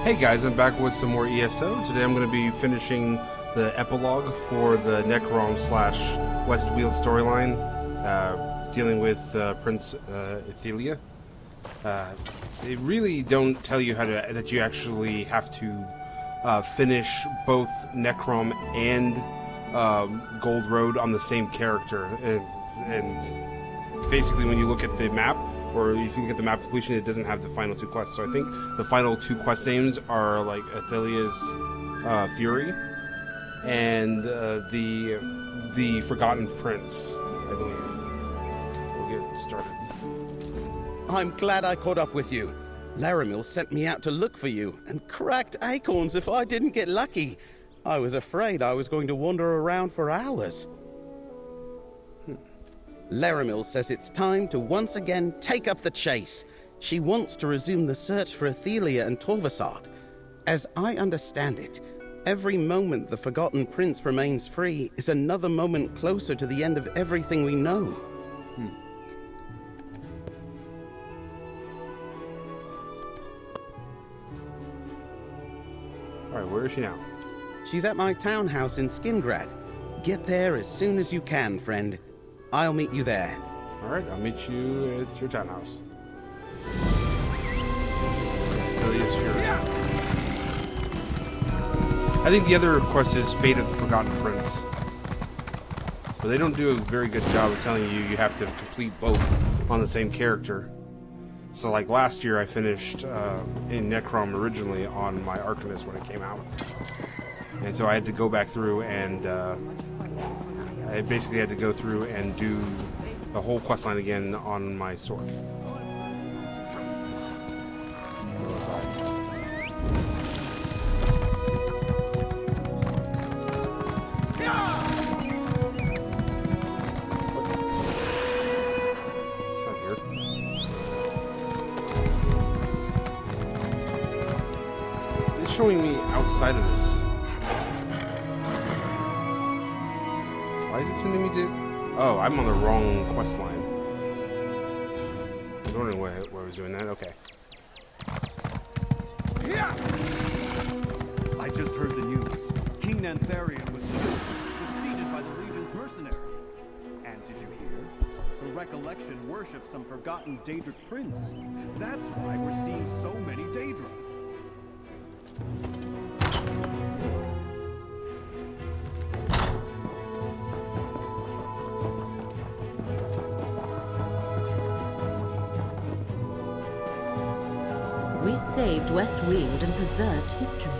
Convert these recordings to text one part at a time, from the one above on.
Hey guys, I'm back with some more ESO. Today I'm going to be finishing the epilogue for the Necrom / Westweald storyline, dealing with Prince Ithelia. They really don't tell you that you actually have to finish both Necrom and Gold Road on the same character, and basically when you look at the map, or if you look at the map completion, it doesn't have the final two quests. So I think the final two quest names are like Ithelia's Fury and the Forgotten Prince, I believe. We'll get started. I'm glad I caught up with you. Leramil sent me out to look for you and cracked acorns if I didn't get lucky. I was afraid I was going to wander around for hours. Leramil says it's time to once again take up the chase. She wants to resume the search for Ithelia and Torvesard. As I understand it, every moment the Forgotten Prince remains free is another moment closer to the end of everything we know. Alright, where is she now? She's at my townhouse in Skingrad. Get there as soon as you can, friend. I'll meet you there. Alright, I'll meet you at your townhouse. Ithelia's Fury. I think the other quest is Fate of the Forgotten Prince. But they don't do a very good job of telling you have to complete both on the same character. So like last year I finished in Necrom originally on my Arcanist when it came out. And so I had to go back through and I basically had to go through and do the whole questline again on my sword. It's showing me outside of this. Why is it sending me to... Oh, I'm on the wrong quest line. I was wondering why I was doing that. Okay. I just heard the news. King Nantharian was defeated by the Legion's mercenary. And did you hear? The Recollection worships some forgotten Daedric prince. That's why we're seeing so many Daedra. We saved Westweald and preserved history.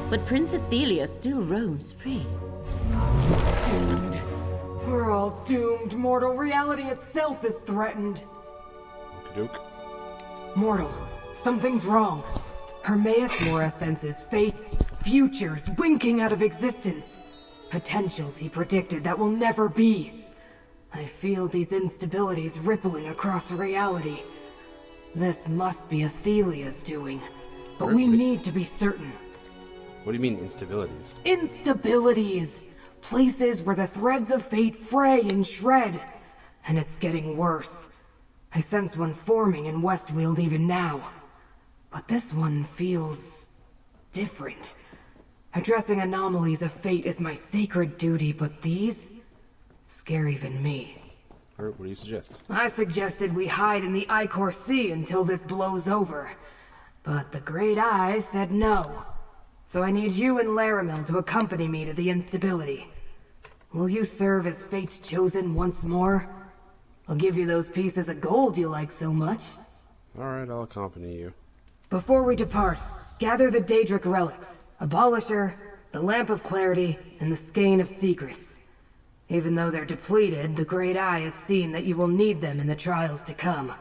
But Prince Ithelia still roams free. Doomed. We're all doomed. Mortal reality itself is threatened. Okey-doke. Mortal, something's wrong. Hermaeus Mora senses fates, futures, winking out of existence. Potentials he predicted that will never be. I feel these instabilities rippling across reality. This must be Ithelia's doing, but we need to be certain. What do you mean, instabilities? Instabilities! Places where the threads of fate fray and shred. And it's getting worse. I sense one forming in Westweald even now. But this one feels... different. Addressing anomalies of fate is my sacred duty, but these... scare even me. Alright, what do you suggest? I suggested we hide in the Ichor Sea until this blows over. But the Great Eye said no. So I need you and Leramil to accompany me to the instability. Will you serve as Fate's chosen once more? I'll give you those pieces of gold you like so much. Alright, I'll accompany you. Before we depart, gather the Daedric relics, Abolisher, the Lamp of Clarity, and the Skein of Secrets. Even though they're depleted, the Great Eye has seen that you will need them in the trials to come.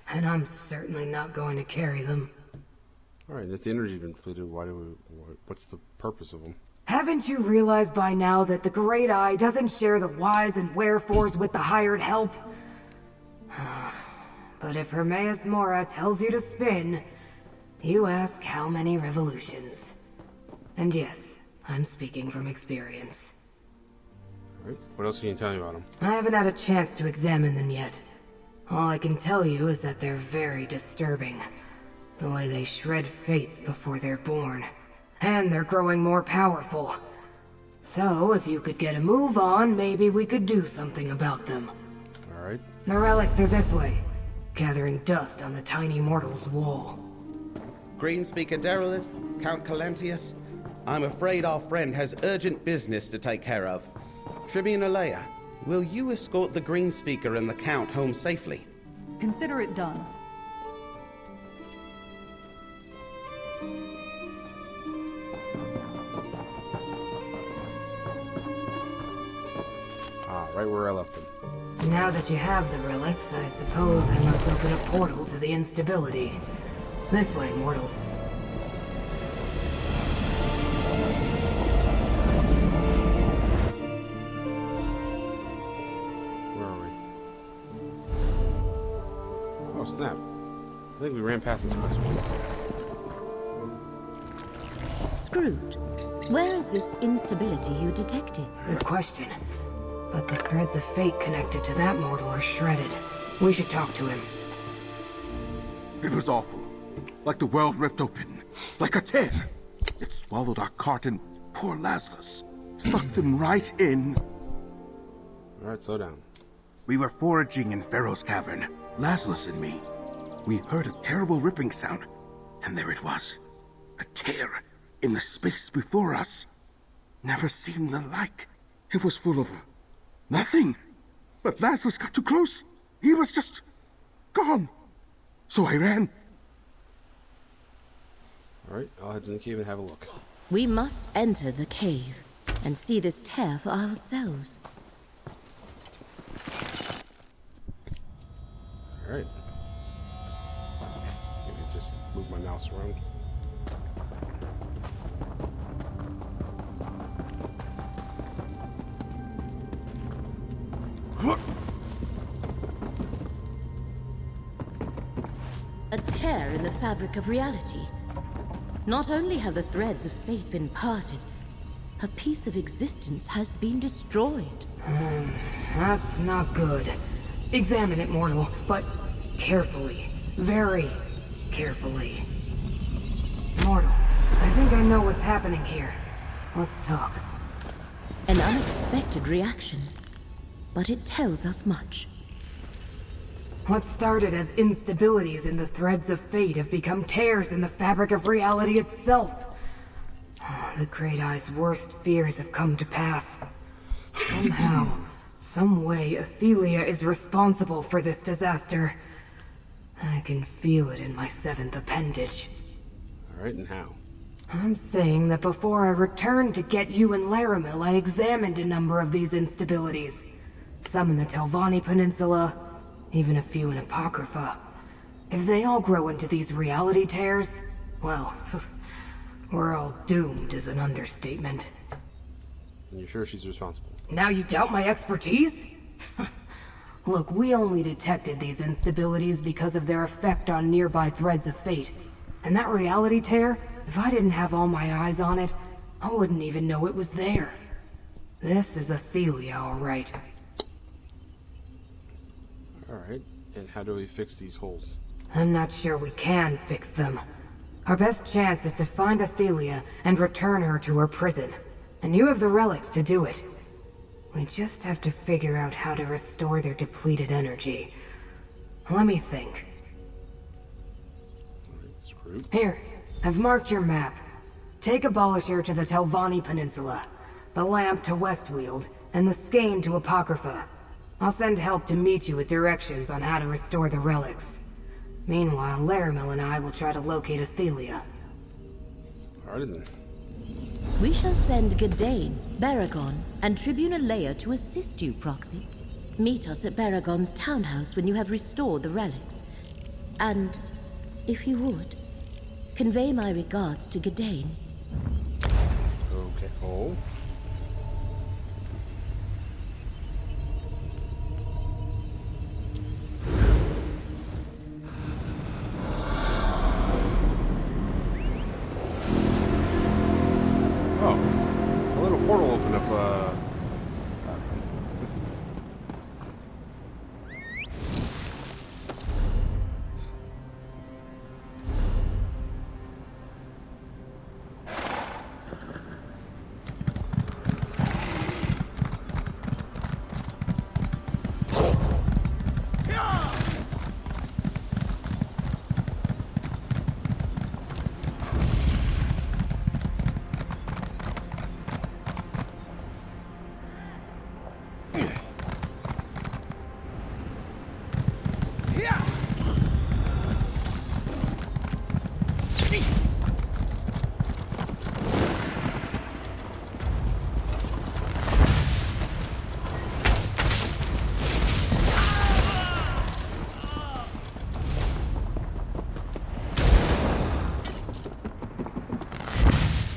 And I'm certainly not going to carry them. Alright, if the energy's been depleted, what's the purpose of them? Haven't you realized by now that the Great Eye doesn't share the whys and wherefores with the hired help? But if Hermaeus Mora tells you to spin, you ask how many revolutions. And yes, I'm speaking from experience. Alright, what else can you tell me about them? I haven't had a chance to examine them yet. All I can tell you is that they're very disturbing. The way they shred fates before they're born. And they're growing more powerful. So, if you could get a move on, maybe we could do something about them. Alright. The relics are this way, gathering dust on the tiny mortal's wall. Greenspeaker Derelith, Count Calentius, I'm afraid our friend has urgent business to take care of. Tribune Leia, will you escort the Greenspeaker and the Count home safely? Consider it done. Ah, right where I left him. Now that you have the relics, I suppose I must open a portal to the instability. This way, mortals. Where are we? Oh, snap. I think we ran past this place once. Screwed. Where is this instability you detected? Good question. But the threads of fate connected to that mortal are shredded. We should talk to him. It was awful. Like the world ripped open. Like a tear. It swallowed our cart and poor Lazarus. Sucked him right in. Alright, slow down. We were foraging in Pharaoh's cavern, Lazarus and me. We heard a terrible ripping sound, and there it was. A tear in the space before us. Never seen the like. It was full of nothing. But Lazarus got too close. He was just gone. So I ran. Alright, I'll head to the cave and have a look. We must enter the cave and see this tear for ourselves. Alright. Maybe just move my mouse around. A tear in the fabric of reality. Not only have the threads of fate been parted, a piece of existence has been destroyed. That's not good. Examine it, mortal, but carefully. Very carefully. Mortal, I think I know what's happening here. Let's talk. An unexpected reaction, but it tells us much. What started as instabilities in the threads of fate have become tears in the fabric of reality itself. The Great Eye's worst fears have come to pass. Somehow, some way, Ithelia is responsible for this disaster. I can feel it in my seventh appendage. Alright, and how? I'm saying that before I returned to get you and Leramil, I examined a number of these instabilities. Some in the Telvanni Peninsula, even a few in Apocrypha. If they all grow into these reality tears, well, we're all doomed is an understatement. And you're sure she's responsible? Now you doubt my expertise? Look, we only detected these instabilities because of their effect on nearby threads of fate. And that reality tear, if I didn't have all my eyes on it, I wouldn't even know it was there. This is Ithelia, all right. Alright, and how do we fix these holes? I'm not sure we can fix them. Our best chance is to find Ithelia and return her to her prison. And you have the relics to do it. We just have to figure out how to restore their depleted energy. Let me think. Alright, screwed. Here, I've marked your map. Take Abolisher to the Telvanni Peninsula, the Lamp to Westweald, and the Skein to Apocrypha. I'll send help to meet you with directions on how to restore the relics. Meanwhile, Leramil and I will try to locate Ithelia. Alright then. We shall send Gadayn, Baragon, and Tribune Leia to assist you, Proxy. Meet us at Baragon's townhouse when you have restored the relics. And, if you would, convey my regards to Gadayn. Okay, oh. Oh, a little portal opened up,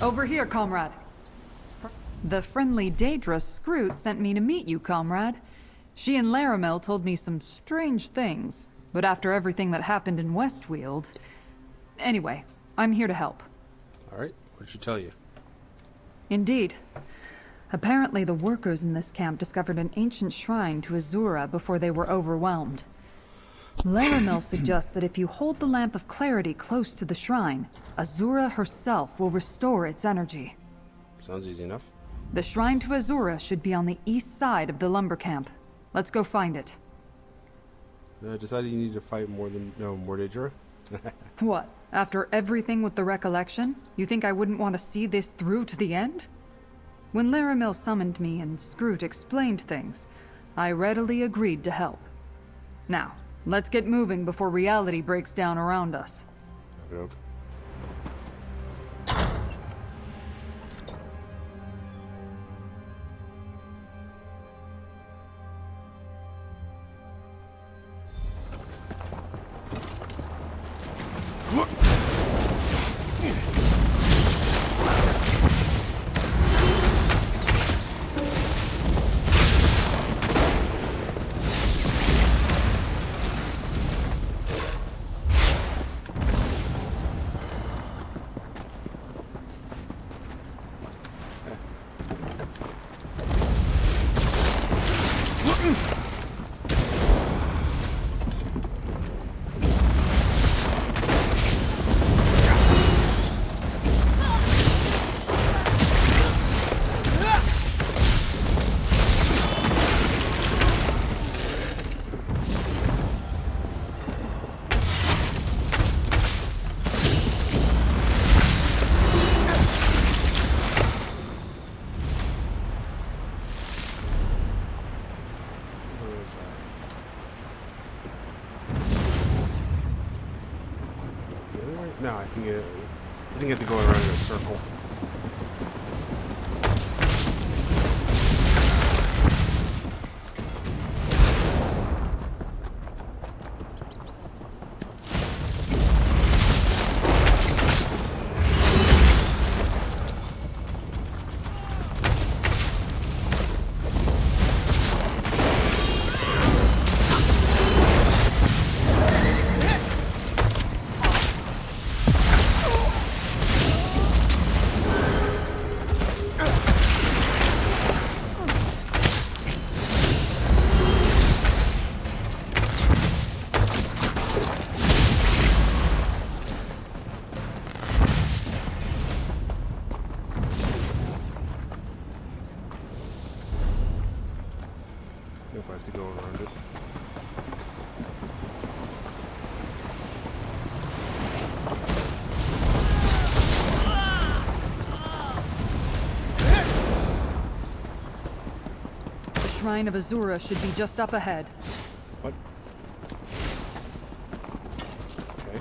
Over here, comrade. The friendly Daedra Scroot sent me to meet you, comrade. She and Leramil told me some strange things, but after everything that happened in Westweald... Anyway, I'm here to help. Alright, what did she tell you? Indeed. Apparently the workers in this camp discovered an ancient shrine to Azura before they were overwhelmed. Leramil suggests that if you hold the Lamp of Clarity close to the shrine, Azura herself will restore its energy. Sounds easy enough. The shrine to Azura should be on the east side of the lumber camp. Let's go find it. Decided you need to fight more Daedra? What? After everything with the recollection, you think I wouldn't want to see this through to the end? When Leramil summoned me and Scroot explained things, I readily agreed to help. Now, let's get moving before reality breaks down around us. Okay. No, I think you have to go around in a circle. I have to go around it. The Shrine of Azura should be just up ahead. What? Okay.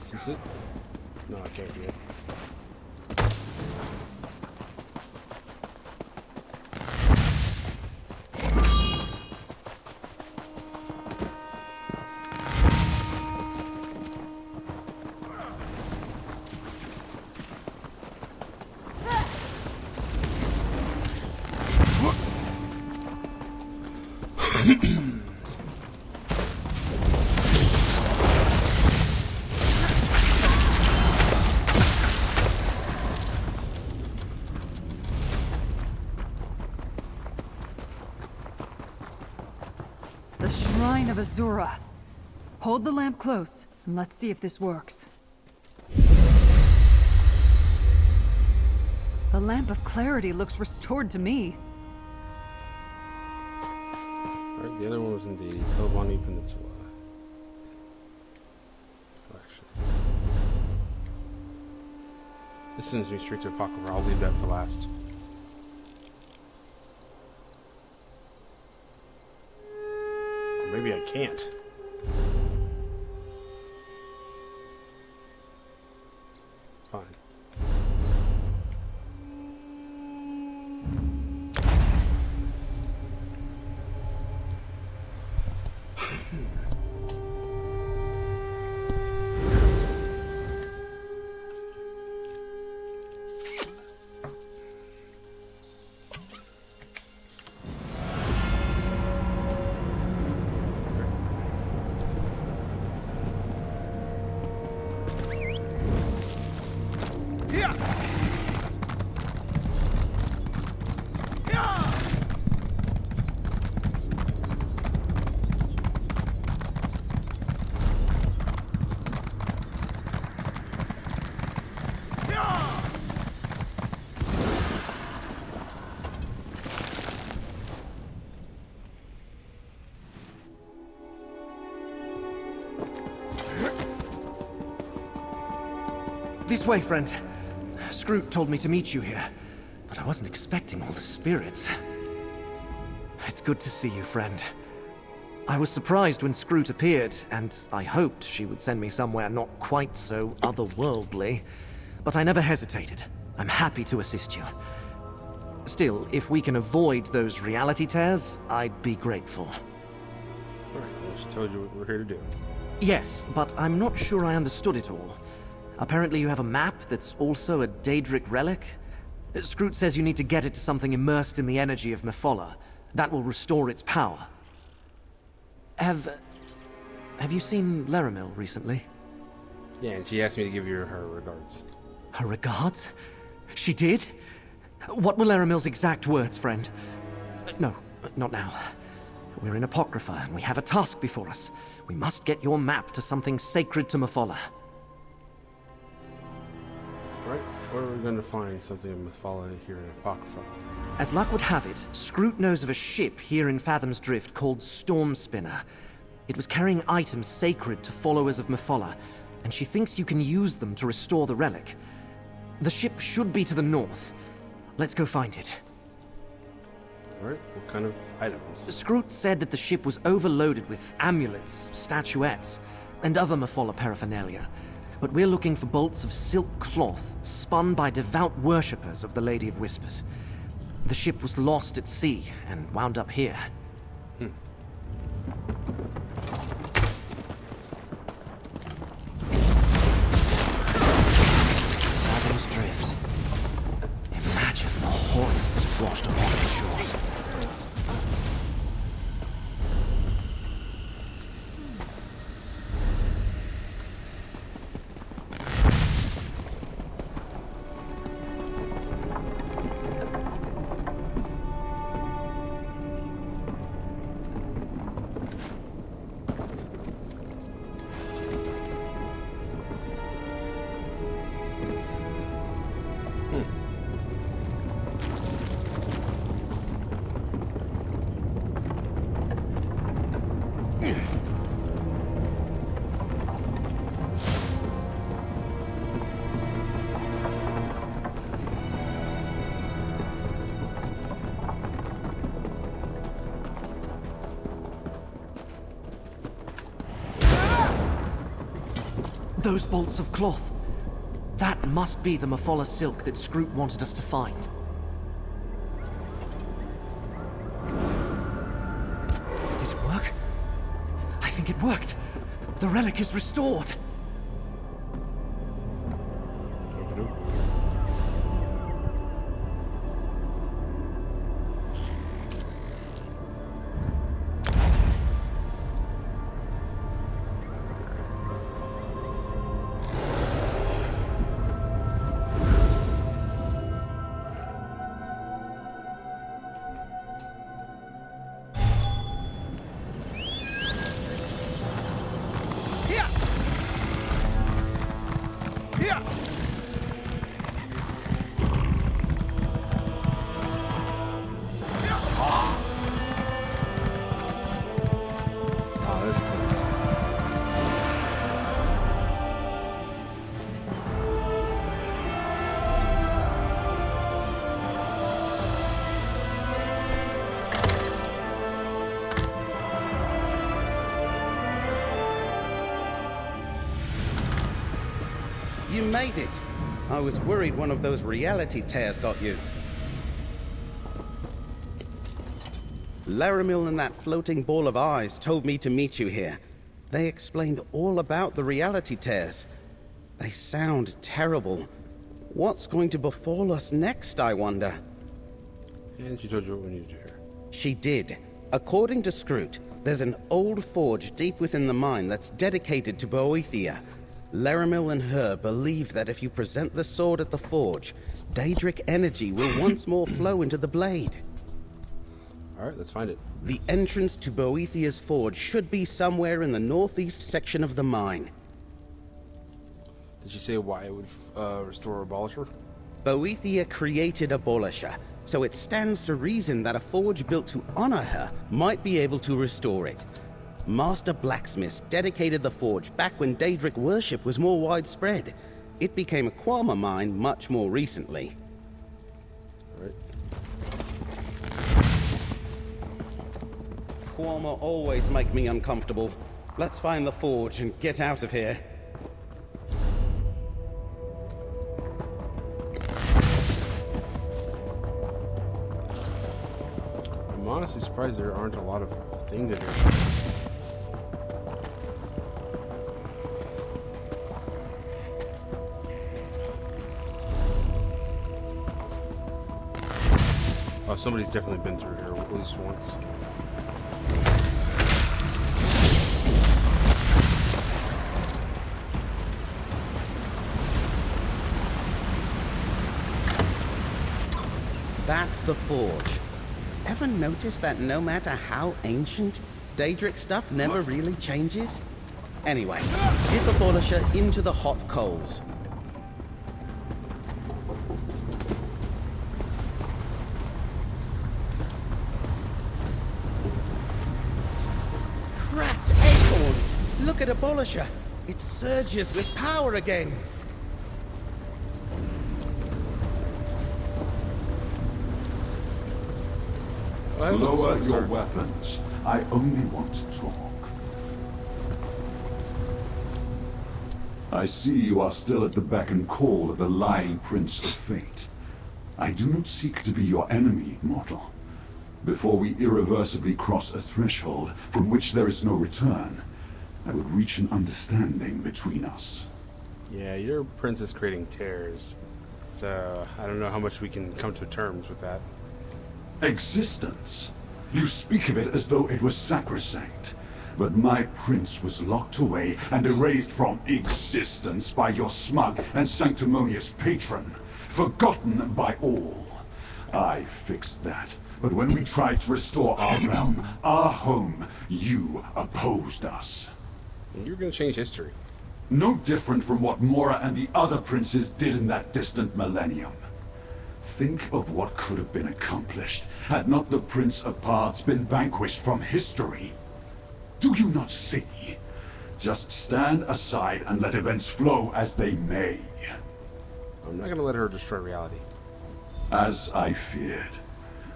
Is this it? No, I can't do it. The Shrine of Azura. Hold the lamp close, and let's see if this works. The Lamp of Clarity looks restored to me. Alright, the other one was in the Telvanni Peninsula. Collection. This sends me straight to Apocrypha. I'll leave that for last. Or maybe I can't. fine. This way, friend. Scroot told me to meet you here, but I wasn't expecting all the spirits. It's good to see you, friend. I was surprised when Scroot appeared, and I hoped she would send me somewhere not quite so otherworldly. But I never hesitated. I'm happy to assist you. Still, if we can avoid those reality tears, I'd be grateful. Alright, well, she told you what we're here to do. Yes, but I'm not sure I understood it all. Apparently you have a map that's also a Daedric relic? Scroot says you need to get it to something immersed in the energy of Mephola. That will restore its power. Have you seen Leramil recently? Yeah, and she asked me to give you her regards. Her regards? She did? What were Leramil's exact words, friend? No, not now. We're in Apocrypha, and we have a task before us. We must get your map to something sacred to Mephola. Right, where are we going to find something in Mephola here in Apocrypha? As luck would have it, Scroot knows of a ship here in Fathoms Drift called Storm Spinner. It was carrying items sacred to followers of Mephola, and she thinks you can use them to restore the relic. The ship should be to the north. Let's go find it. Alright, what kind of items? Scroot said that the ship was overloaded with amulets, statuettes, and other Mephola paraphernalia. But we're looking for bolts of silk cloth spun by devout worshippers of the Lady of Whispers. The ship was lost at sea and wound up here. Fathoms Drift. Imagine the horrors that have washed upon its shores. Those bolts of cloth. That must be the Mephola silk that Scroot wanted us to find. Did it work? I think it worked. The relic is restored. You made it. I was worried one of those reality tears got you. Leramil and that floating ball of eyes told me to meet you here. They explained all about the reality tears. They sound terrible. What's going to befall us next, I wonder? And she told you what we need to do here. She did. According to Scroot, there's an old forge deep within the mine that's dedicated to Boethia. Leramil and her believe that if you present the sword at the forge, Daedric energy will once more flow into the blade. Alright, let's find it. The entrance to Boethia's forge should be somewhere in the northeast section of the mine. Did she say why it would restore Abolisher? Boethia created Abolisher, so it stands to reason that a forge built to honor her might be able to restore it. Master blacksmiths dedicated the forge back when Daedric worship was more widespread. It became a Quama mine much more recently. Alright. Quama always make me uncomfortable. Let's find the forge and get out of here. I'm honestly surprised there aren't a lot of things in here. Oh, somebody's definitely been through here at least once. That's the forge. Ever notice that no matter how ancient, Daedric stuff never really changes? Anyway, dip Abolisher into the hot coals. Cracked acorns! Look at Abolisher! It surges with power again! Lower your weapons. I only want to talk. I see you are still at the beck and call of the lying Prince of Fate. I do not seek to be your enemy, mortal. Before we irreversibly cross a threshold from which there is no return, I would reach an understanding between us. Yeah, your prince is creating tears. So, I don't know how much we can come to terms with that. Existence? You speak of it as though it was sacrosanct. But my prince was locked away and erased from existence by your smug and sanctimonious patron. Forgotten by all. I fixed that. But when we tried to restore our realm, our home, you opposed us. You're gonna change history. No different from what Mora and the other princes did in that distant millennium. Think of what could have been accomplished had not the Prince of Paths been vanquished from history. Do you not see? Just stand aside and let events flow as they may. I'm not gonna let her destroy reality. As I feared.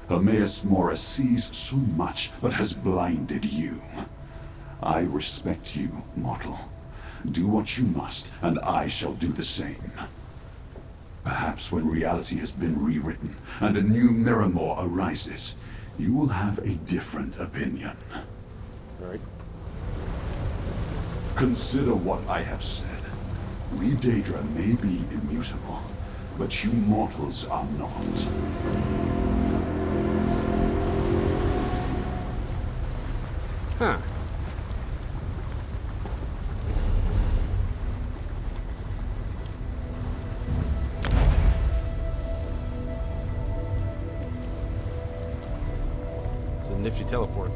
Hermaeus Mora sees so much, but has blinded you. I respect you, mortal. Do what you must, and I shall do the same. Perhaps when reality has been rewritten, and a new Miramor arises, you will have a different opinion. Alright. Consider what I have said. We Daedra may be immutable, but you mortals are not. Huh. It's a nifty teleport.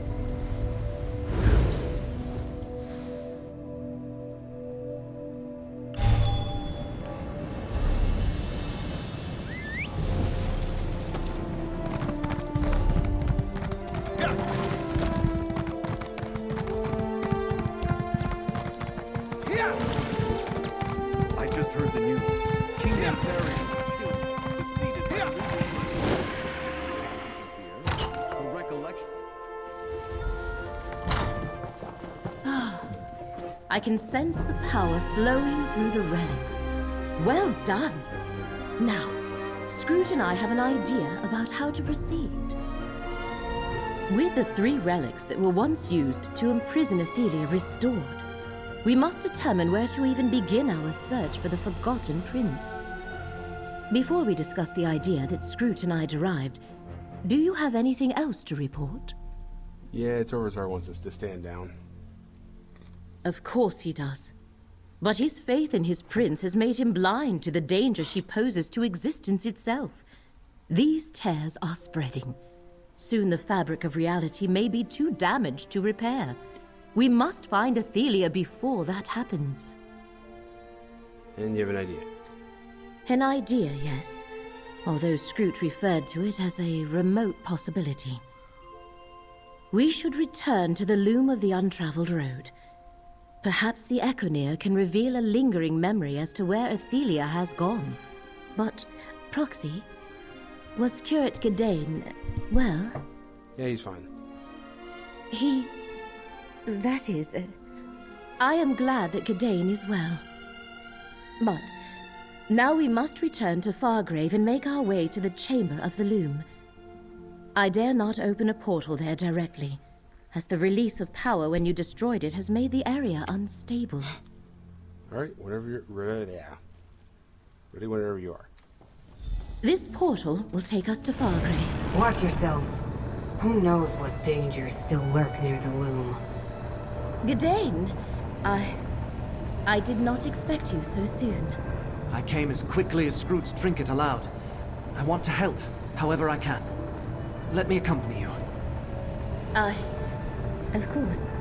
I just heard the news. King Antharion was killed, defeated by the recollection. I can sense the power flowing through the relics. Well done. Now, Scroot and I have an idea about how to proceed. With the 3 relics that were once used to imprison Ithelia restored, we must determine where to even begin our search for the Forgotten Prince. Before we discuss the idea that Scroot and I derived, do you have anything else to report? Yeah, Torvesard wants us to stand down. Of course he does. But his faith in his prince has made him blind to the danger she poses to existence itself. These tears are spreading. Soon the fabric of reality may be too damaged to repair. We must find Ithelia before that happens. And you have an idea? An idea, yes. Although Scroot referred to it as a remote possibility. We should return to the loom of the untraveled road. Perhaps the Echoneer can reveal a lingering memory as to where Ithelia has gone. But, Proxy, was Curate Gadayn, well? Yeah, he's fine. That is, I am glad that Gadayn is well. But, now we must return to Fargrave and make our way to the Chamber of the Loom. I dare not open a portal there directly, as the release of power when you destroyed it has made the area unstable. Alright, whenever you're ready, yeah. Ready whenever you are. This portal will take us to Fargrave. Watch yourselves. Who knows what dangers still lurk near the loom? Gadayn, I did not expect you so soon. I came as quickly as Scroot's trinket allowed. I want to help, however I can. Let me accompany you. Of course.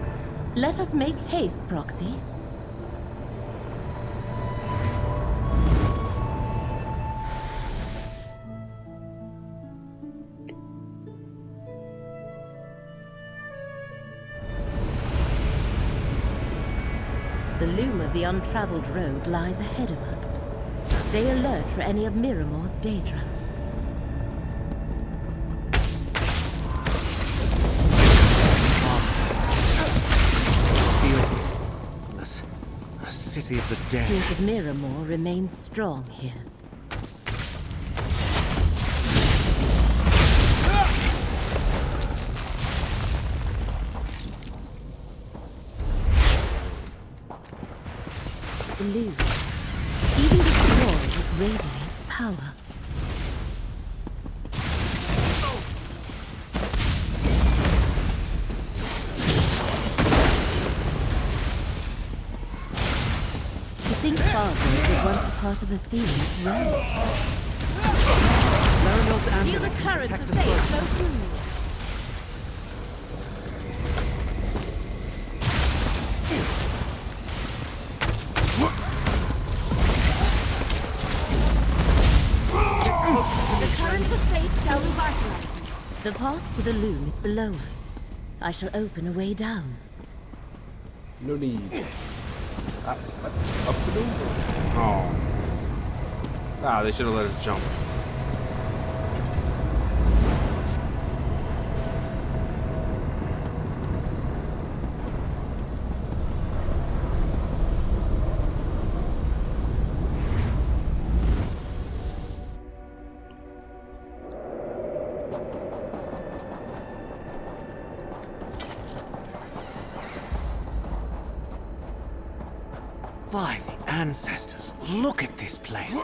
Let us make haste, Proxy. The loom of the untraveled road lies ahead of us. Stay alert for any of Miramore's Daedra. A city of the dead. King of Miramore remains strong here. The loom, even destroyed, it radiates power. I think Fargrave was once a part of Athenia's realm. Leramil's Feel amulet the can currents protect of us fate both. flow through you. The currents of fate shall revitalize you. The path to the loom is below us. I shall open a way down. No need. Up the door. Oh. Ah, they should have let us jump. By the ancestors, look at this place.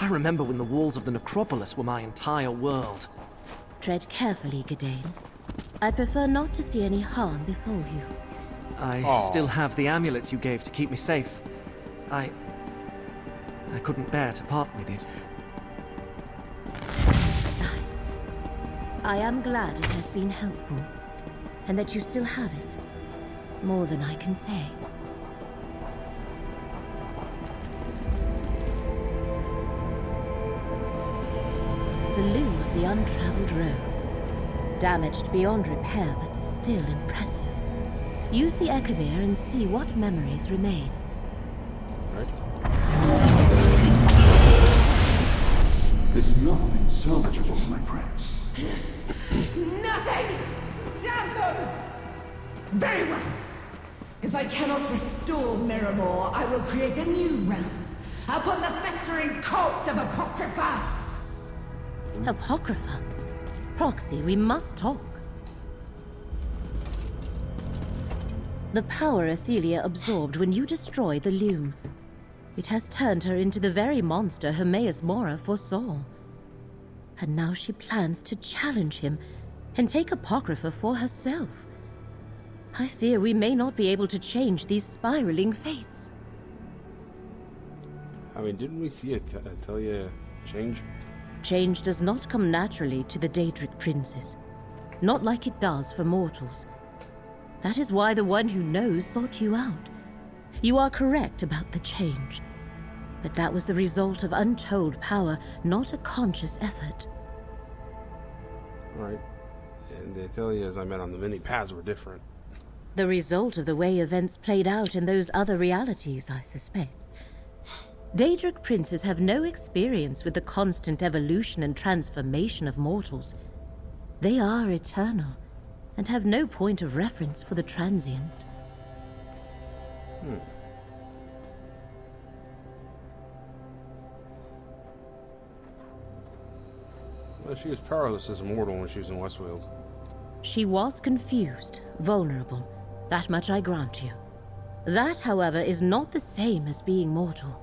I remember when the walls of the necropolis were my entire world. Tread carefully, Gadayn. I prefer not to see any harm befall you. I still have the amulet you gave to keep me safe. I couldn't bear to part with it. I am glad it has been helpful, and that you still have it. More than I can say. The loom of the untraveled road. Damaged beyond repair, but still impressive. Use the Echoneer and see what memories remain. There's nothing salvageable, my prince. Nothing! Damn them! Very well. If I cannot restore Miramore, I will create a new realm. upon the festering cults of Apocrypha! Apocrypha? Proxy, we must talk. The power Ithelia absorbed when you destroyed the Lume. It has turned her into the very monster Mora foresaw. And now she plans to challenge him and take Apocrypha for herself. I fear we may not be able to change these spiraling fates. I mean, didn't we see Ithelia change? Change does not come naturally to the Daedric princes. Not like it does for mortals. That is why the one who knows sought you out. You are correct about the change. But that was the result of untold power, not a conscious effort. Right. And the Ithelias I met on the many paths were different. The result of the way events played out in those other realities, I suspect. Daedric princes have no experience with the constant evolution and transformation of mortals. They are eternal, and have no point of reference for the transient. Well, she was powerless as a mortal when she was in Westfield. She was confused, vulnerable. That much I grant you. That, however, is not the same as being mortal.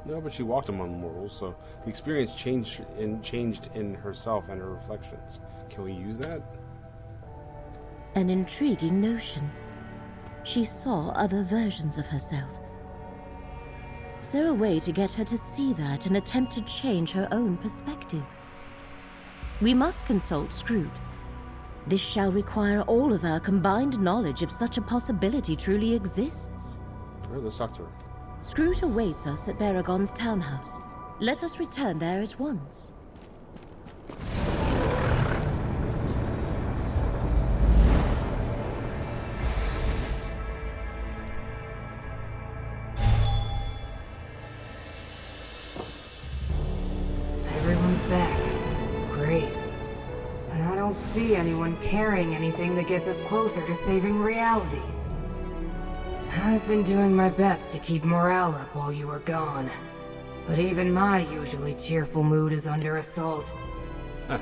No, but she walked among mortals, so the experience changed in herself and her reflections. Can we use that? An intriguing notion. She saw other versions of herself. Is there a way to get her to see that and attempt to change her own perspective? We must consult Scrooge. This shall require all of our combined knowledge if such a possibility truly exists. Alright, let's talk to her. Scrooge awaits us at Baragon's townhouse. Let us return there at once. Everyone's back. Great. And I don't see anyone carrying anything that gets us closer to saving reality. I've been doing my best to keep morale up while you were gone. But even my usually cheerful mood is under assault.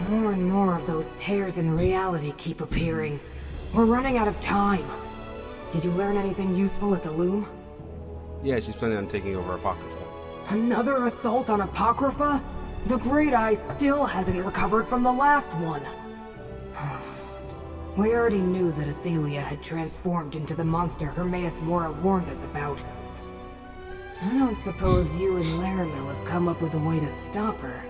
More and more of those tears in reality keep appearing. We're running out of time. Did you learn anything useful at the Lume? Yeah, she's planning on taking over Apocrypha. Another assault on Apocrypha? The Great Eye still hasn't recovered from the last one. We already knew that Ithelia had transformed into the monster Mora warned us about. I don't suppose you and Leramil have come up with a way to stop her.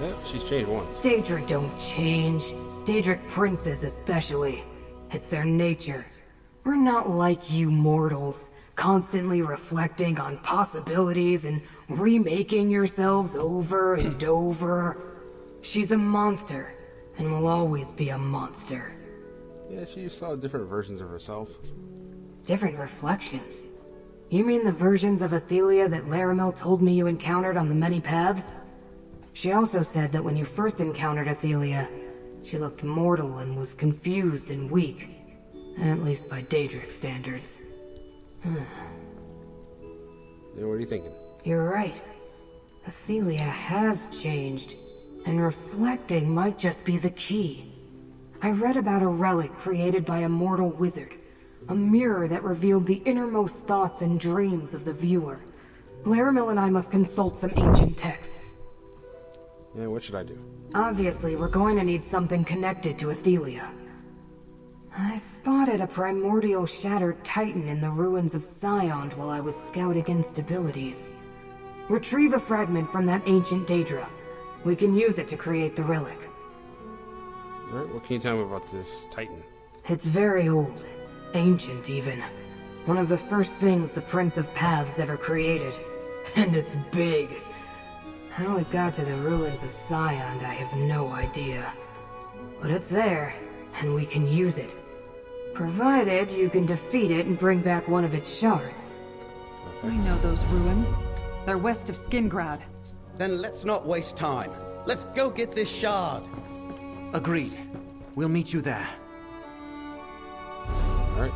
Yeah, she's changed once. Daedra don't change. Daedric princes especially. It's their nature. We're not like you mortals, constantly reflecting on possibilities and remaking yourselves over and over. She's a monster, and will always be a monster. Yeah, she saw different versions of herself. Different reflections? You mean the versions of Ithelia that Leramil told me you encountered on the many paths? She also said that when you first encountered Ithelia, she looked mortal and was confused and weak. At least by Daedric standards. Yeah, what are you thinking? You're right. Ithelia has changed, and reflecting might just be the key. I read about a relic created by a mortal wizard. A mirror that revealed the innermost thoughts and dreams of the viewer. Leramil and I must consult some ancient texts. Yeah, what should I do? Obviously, we're going to need something connected to Ithelia. I spotted a Primordial Shattered Titan in the ruins of Ceyond while I was scouting instabilities. Retrieve a fragment from that ancient Daedra. We can use it to create the relic. Alright, what can you tell me about this Titan? It's very old. Ancient, even. One of the first things the Prince of Paths ever created. And it's big. How it got to the ruins of Ceyond, I have no idea. But it's there, and we can use it. Provided you can defeat it and bring back one of its shards. We know those ruins. They're west of Skingrad. Then let's not waste time. Let's go get this shard. Agreed. We'll meet you there. Alright.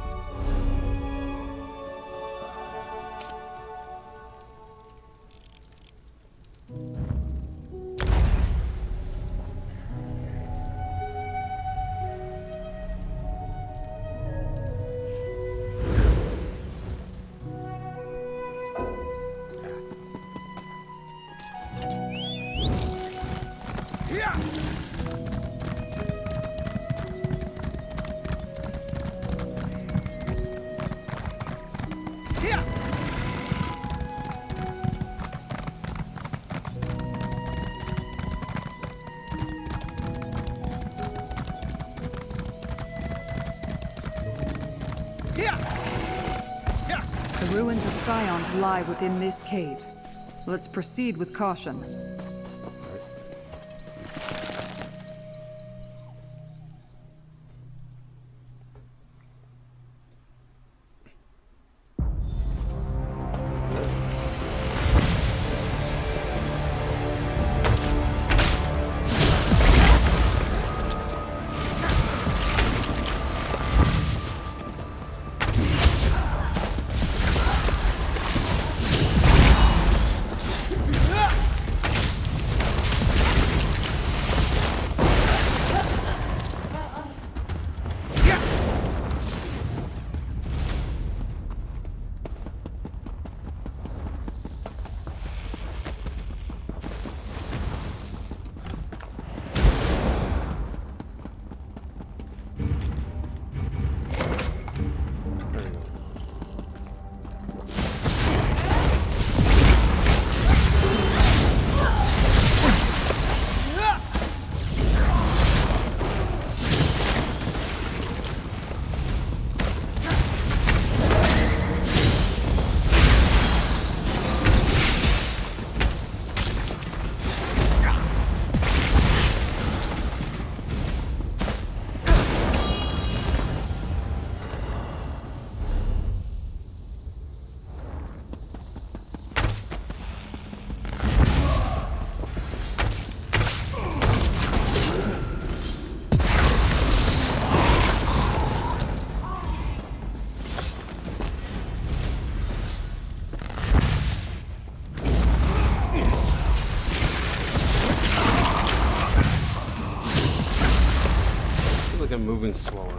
The ruins of Ceyond lie within this cave. Let's proceed with caution. I'm moving slower.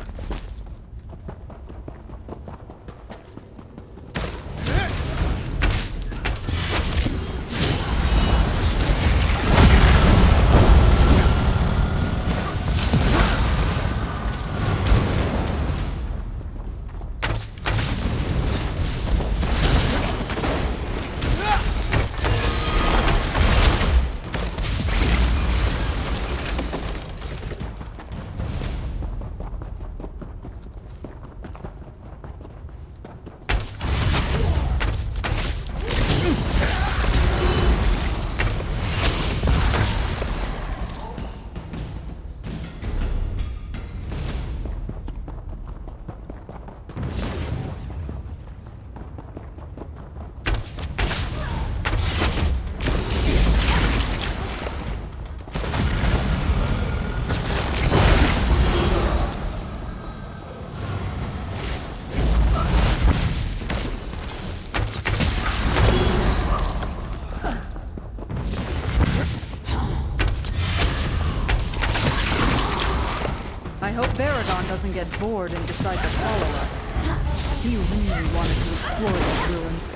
I hope Baragon doesn't get bored and decide to follow us. He really wanted to explore these ruins.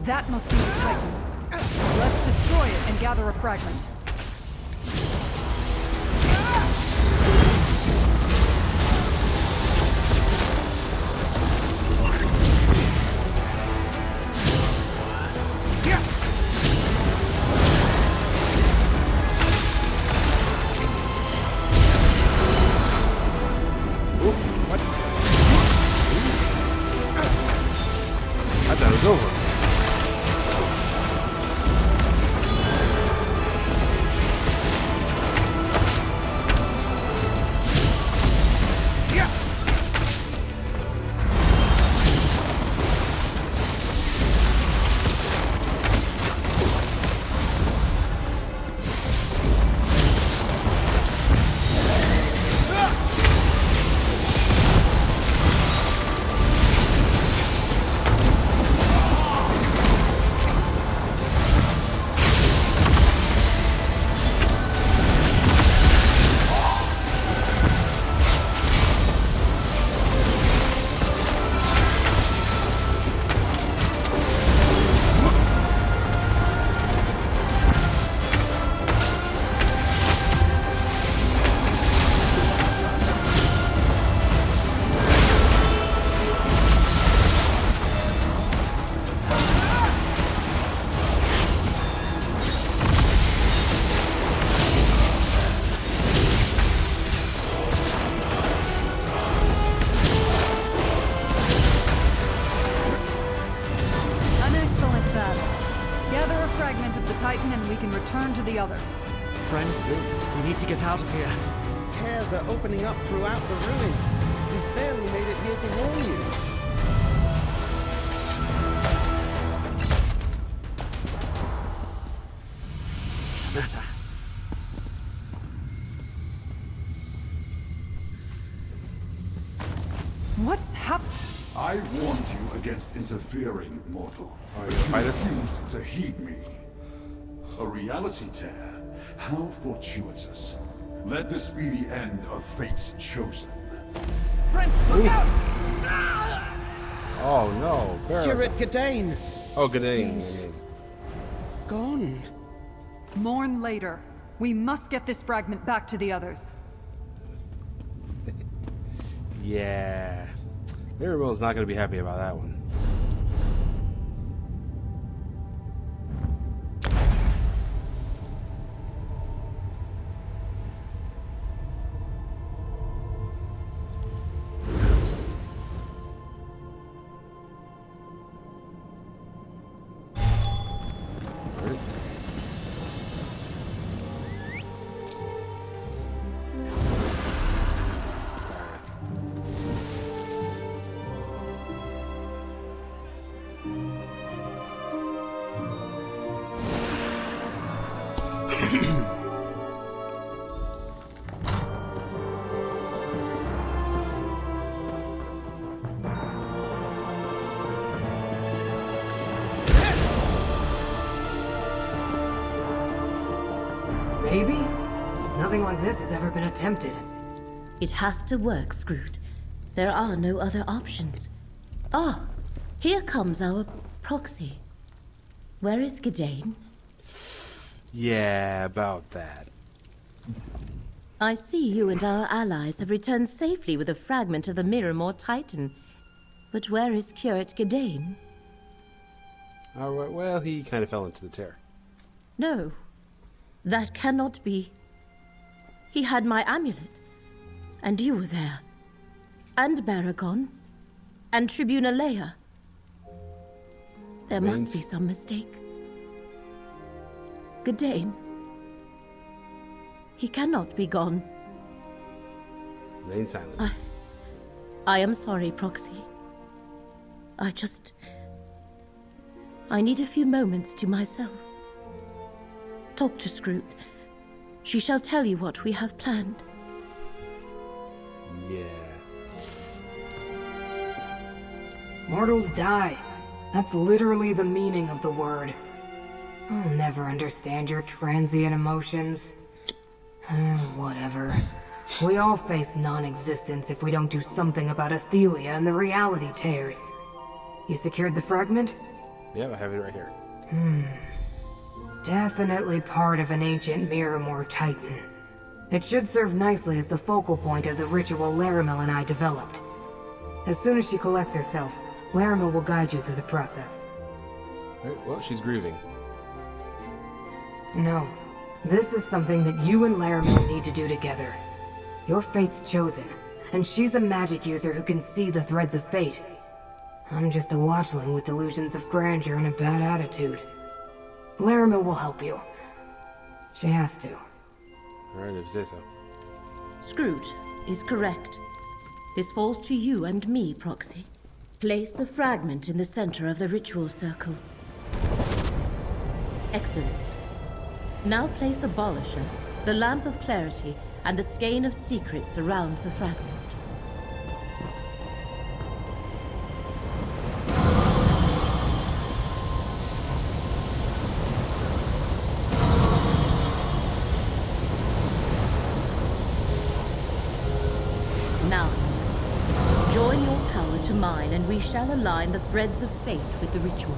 That must be the Titan. Let's destroy it and gather a fragment. I thought it was over. and we can return to the others. Friends, we need to get out of here. Tears are opening up throughout the ruins. We barely made it here to warn you. What's happening? I warned you against interfering, mortal. Oh, But you gonna fight you us? refused to heed me. A reality tear? How fortuitous. Let this be the end of Fate's Chosen. Friends, look out! Oh no, Curate Gadayn! Oh, Gadayn. He's gone. Mourn later. We must get this fragment back to the others. Yeah. Leramil's not going to be happy about that one. Maybe? Nothing like this has ever been attempted. It has to work, Scrooge. There are no other options. Ah, here comes our proxy. Where is Gadayn? Yeah, about that. I see you and our allies have returned safely with a fragment of the Mirror Titan. But where is Curate Gadayn? Alright, well, he kind of fell into the tear. No, that cannot be. He had my amulet, and you were there, and Baragon, and Tribuna Leia. There must be some mistake. Gadayn. He cannot be gone. Remain silent. I am sorry, Proxy. I need a few moments to myself. Talk to Scrooge. She shall tell you what we have planned. Yeah. Mortals die. That's literally the meaning of the word. I'll never understand your transient emotions. Whatever. We all face non-existence if we don't do something about Ithelia and the reality tears. You secured the fragment? Yeah, I have it right here. Definitely part of an ancient Mirror Titan. It should serve nicely as the focal point of the ritual Leramil and I developed. As soon as she collects herself, Leramil will guide you through the process. Right, well, she's grieving. No. This is something that you and Leramil need to do together. Your fate's chosen, and she's a magic user who can see the threads of fate. I'm just a watchling with delusions of grandeur and a bad attitude. Leramil will help you. She has to. Alright, if you say so. Scrooge is correct. This falls to you and me, Proxy. Place the fragment in the center of the ritual circle. Excellent. Now place Abolisher, the Lamp of Clarity, and the Skein of Secrets around the fragment. Now, join your power to mine, and we shall align the threads of fate with the ritual.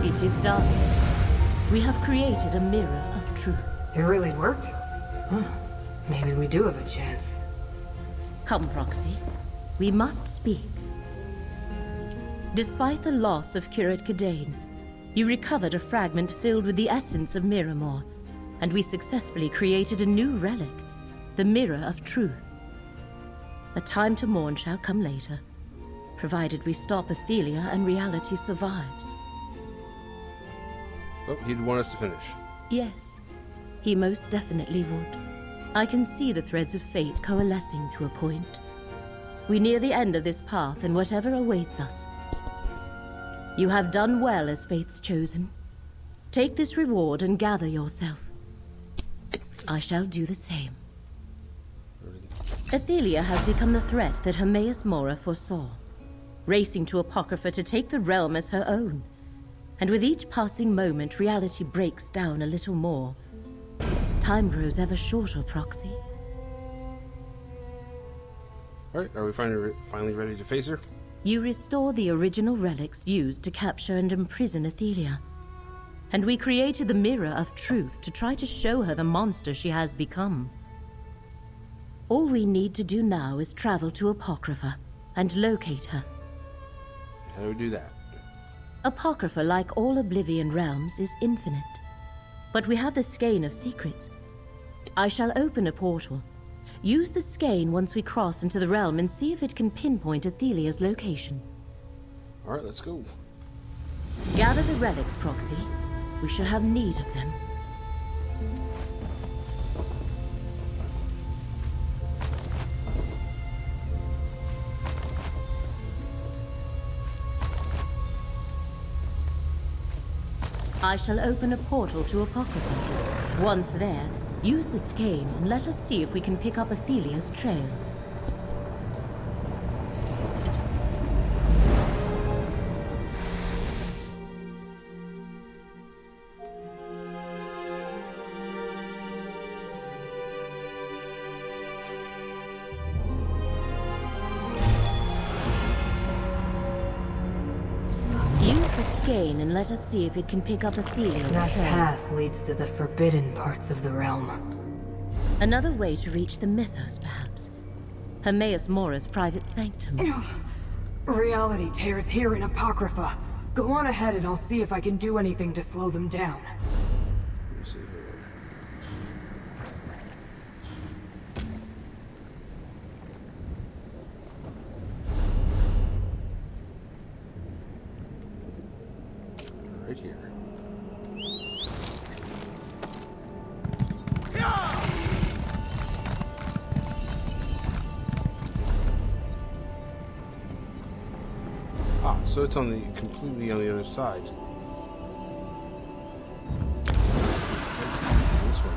It is done. We have created a mirror of truth. It really worked? Huh. Maybe we do have a chance. Come, Proxy. We must speak. Despite the loss of Curate Gadayn, you recovered a fragment filled with the essence of Miramor, and we successfully created a new relic, the Mirror of Truth. A time to mourn shall come later. provided we stop Ithelia and reality survives. Oh, he'd want us to finish. Yes, he most definitely would. I can see the threads of fate coalescing to a point. We near the end of this path and whatever awaits us. You have done well as fate's chosen. Take this reward and gather yourself. I shall do the same. Ithelia has become the threat that Hermaeus Mora foresaw, racing to Apocrypha to take the realm as her own. And with each passing moment, reality breaks down a little more. Time grows ever shorter, Proxy. Alright, are we finally ready to face her? You restore the original relics used to capture and imprison Ithelia. And we created the Mirror of Truth to try to show her the monster she has become. All we need to do now is travel to Apocrypha and locate her. How do we do that? Apocrypha, like all Oblivion realms, is infinite. But we have the Skein of Secrets. I shall open a portal. Use the Skein once we cross into the realm and see if it can pinpoint Ithelia's location. Alright, let's go. Gather the relics, Proxy. We shall have need of them. I shall open a portal to Apocrypha. Once there, use the Skein and let us see if we can pick up Ithelia's trail. And let us see if it can pick up Ithelia's That trail. path leads to the forbidden parts of the realm. Another way to reach the Mythos, perhaps. Hermaeus Mora's private sanctum. Reality tears here in Apocrypha. Go on ahead and I'll see if I can do anything to slow them down. Let me see here. Right here. Ah, so it's on the completely on the other side. This one.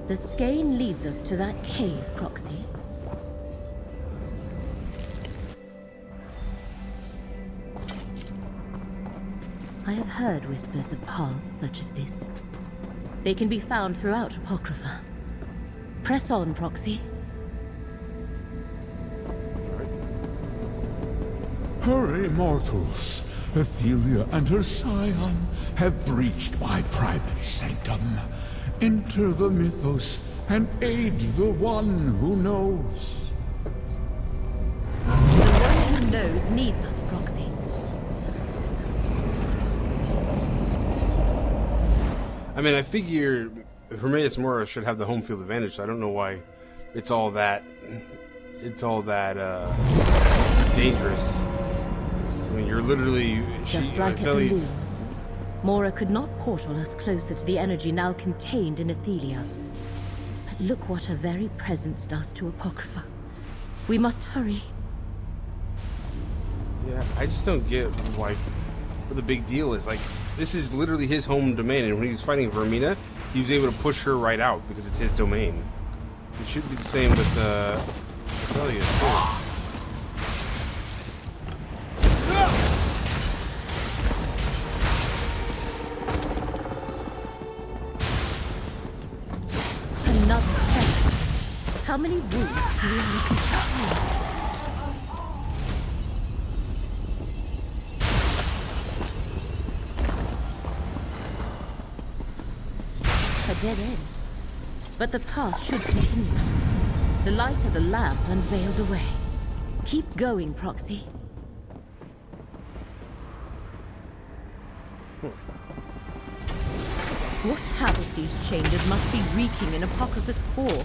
The Skein leads us to that cave, Proxy. I have heard whispers of paths such as this. They can be found throughout Apocrypha. Press on, Proxy. Hurry, mortals. Ithelia and her scion have breached my private sanctum. Enter the Mythos and aid the one who knows. The one who knows needs us, Proxy. I mean, I figure Hermaeus Mora should have the home field advantage, so I don't know why it's all that dangerous. I mean, you're literally Just like at the Loom, Mora could not portal us closer to the energy now contained in Ithelia. But look what her very presence does to Apocrypha. We must hurry. Yeah, I just don't get why what the big deal is. Like, This is literally his home domain, and when he was fighting Vermina, he was able to push her right out because it's his domain. It should be the same with Ithelia too. Another test. How many wounds do we have to sustain? A dead end. But the path should continue. The light of the lamp unveiled the way. Keep going, Proxy. What havoc these changes must be wreaking in Apocryphus 4.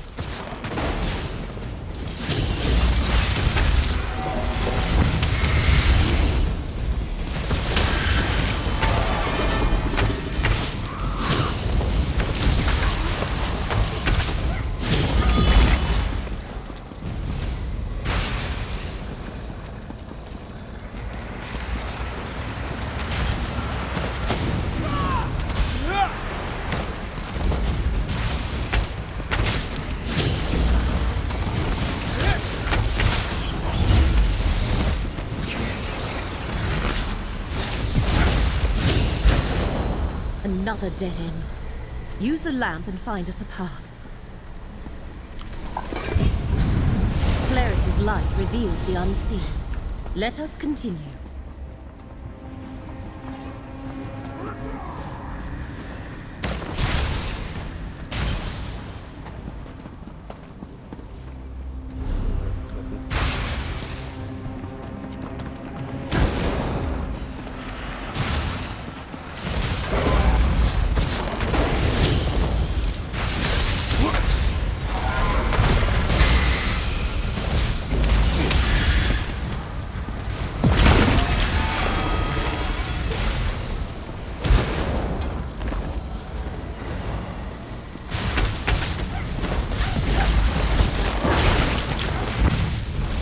Another dead end. Use the lamp and find us a path. Clarity's light reveals the unseen. Let us continue.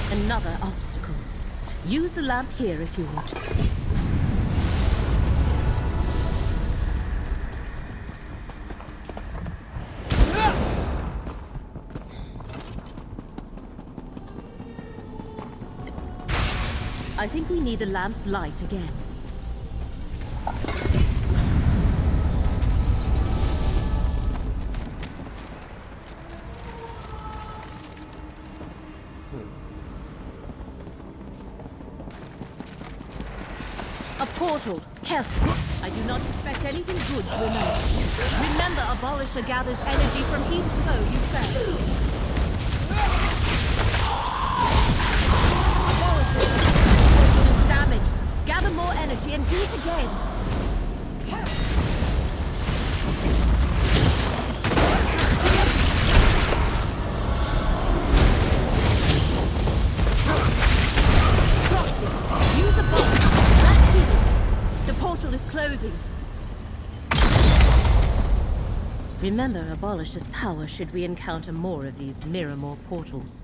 Another obstacle. Use the lamp here if you would. I think we need the lamp's light again. A portal. Careful. I do not expect anything good to emerge. Remember, Abolisher gathers energy from each foe you face. Abolisher is damaged. Gather more energy and do it again. Use the bomb. The portal is closing. Remember Abolisher's power should we encounter more of these Miramor portals.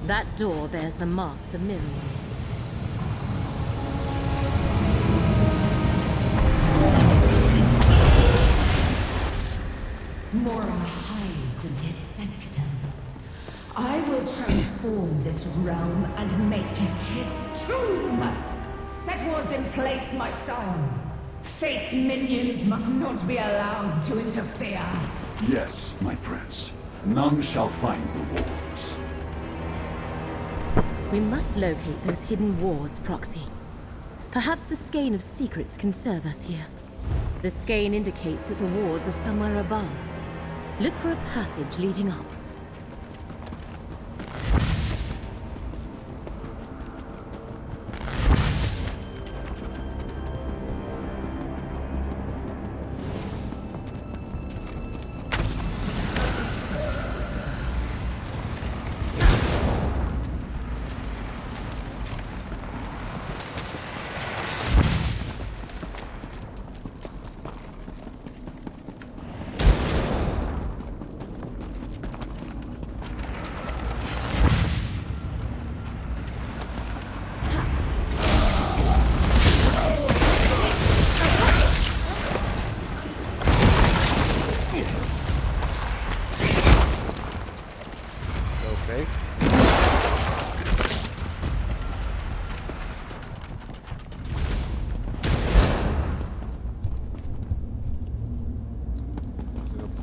That door bears the marks of Miriam. Mora hides in his sanctum. I will transform this realm and make it his tomb! Set wards in place, my son. Fate's minions must not be allowed to interfere. Yes, my prince. None shall find the wards. We must locate those hidden wards, Proxy. Perhaps the Skein of Secrets can serve us here. The Skein indicates that the wards are somewhere above. Look for a passage leading up.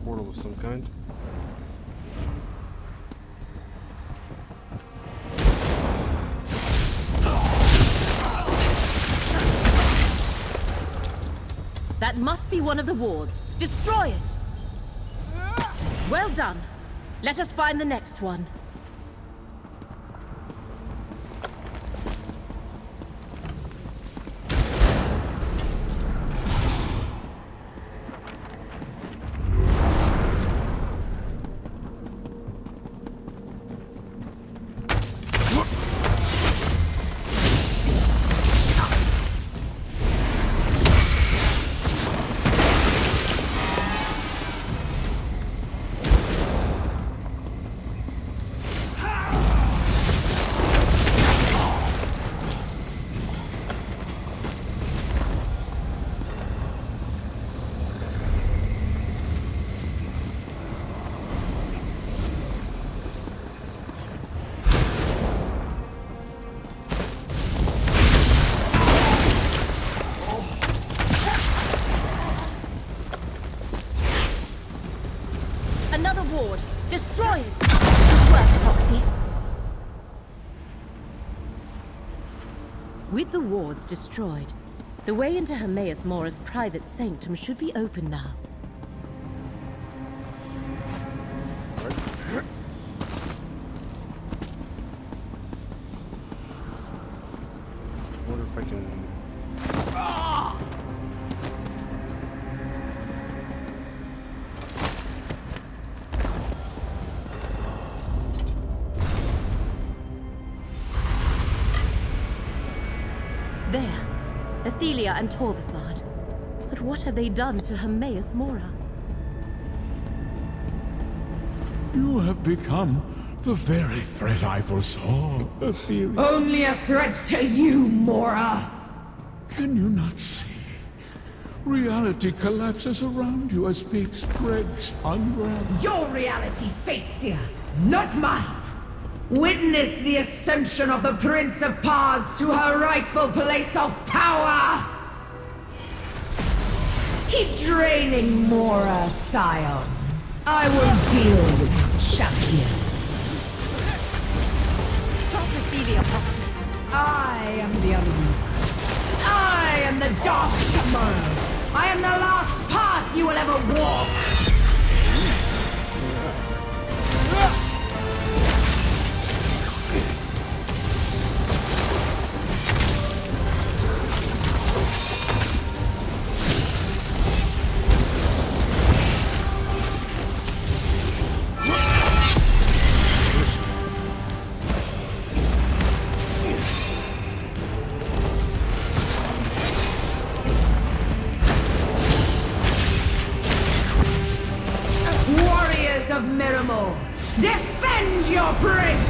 portal of some kind. That must be one of the wards. Destroy it! Well done. Let us find the next one. Another ward. Destroy it! Good work, Foxy. With the wards destroyed, the way into Hermaeus Mora's private sanctum should be open now. I wonder if I can... There. Ithelia and Torvesard. But what have they done to Hermaeus Mora? You have become the very threat I foresaw, Epilogue. Only a threat to you, Mora! Can you not see? Reality collapses around you as fate spreads unraveled. Your reality, Fateseer, not mine! Witness the ascension of the Prince of Paths to her rightful place of power! Keep draining Mora, Ceyond. I will deal with his champions. Stop Ithelia, Foxy. I am the Unreal. I am the Dark Tomorrow. I am the last path you will ever walk. Defend your prince!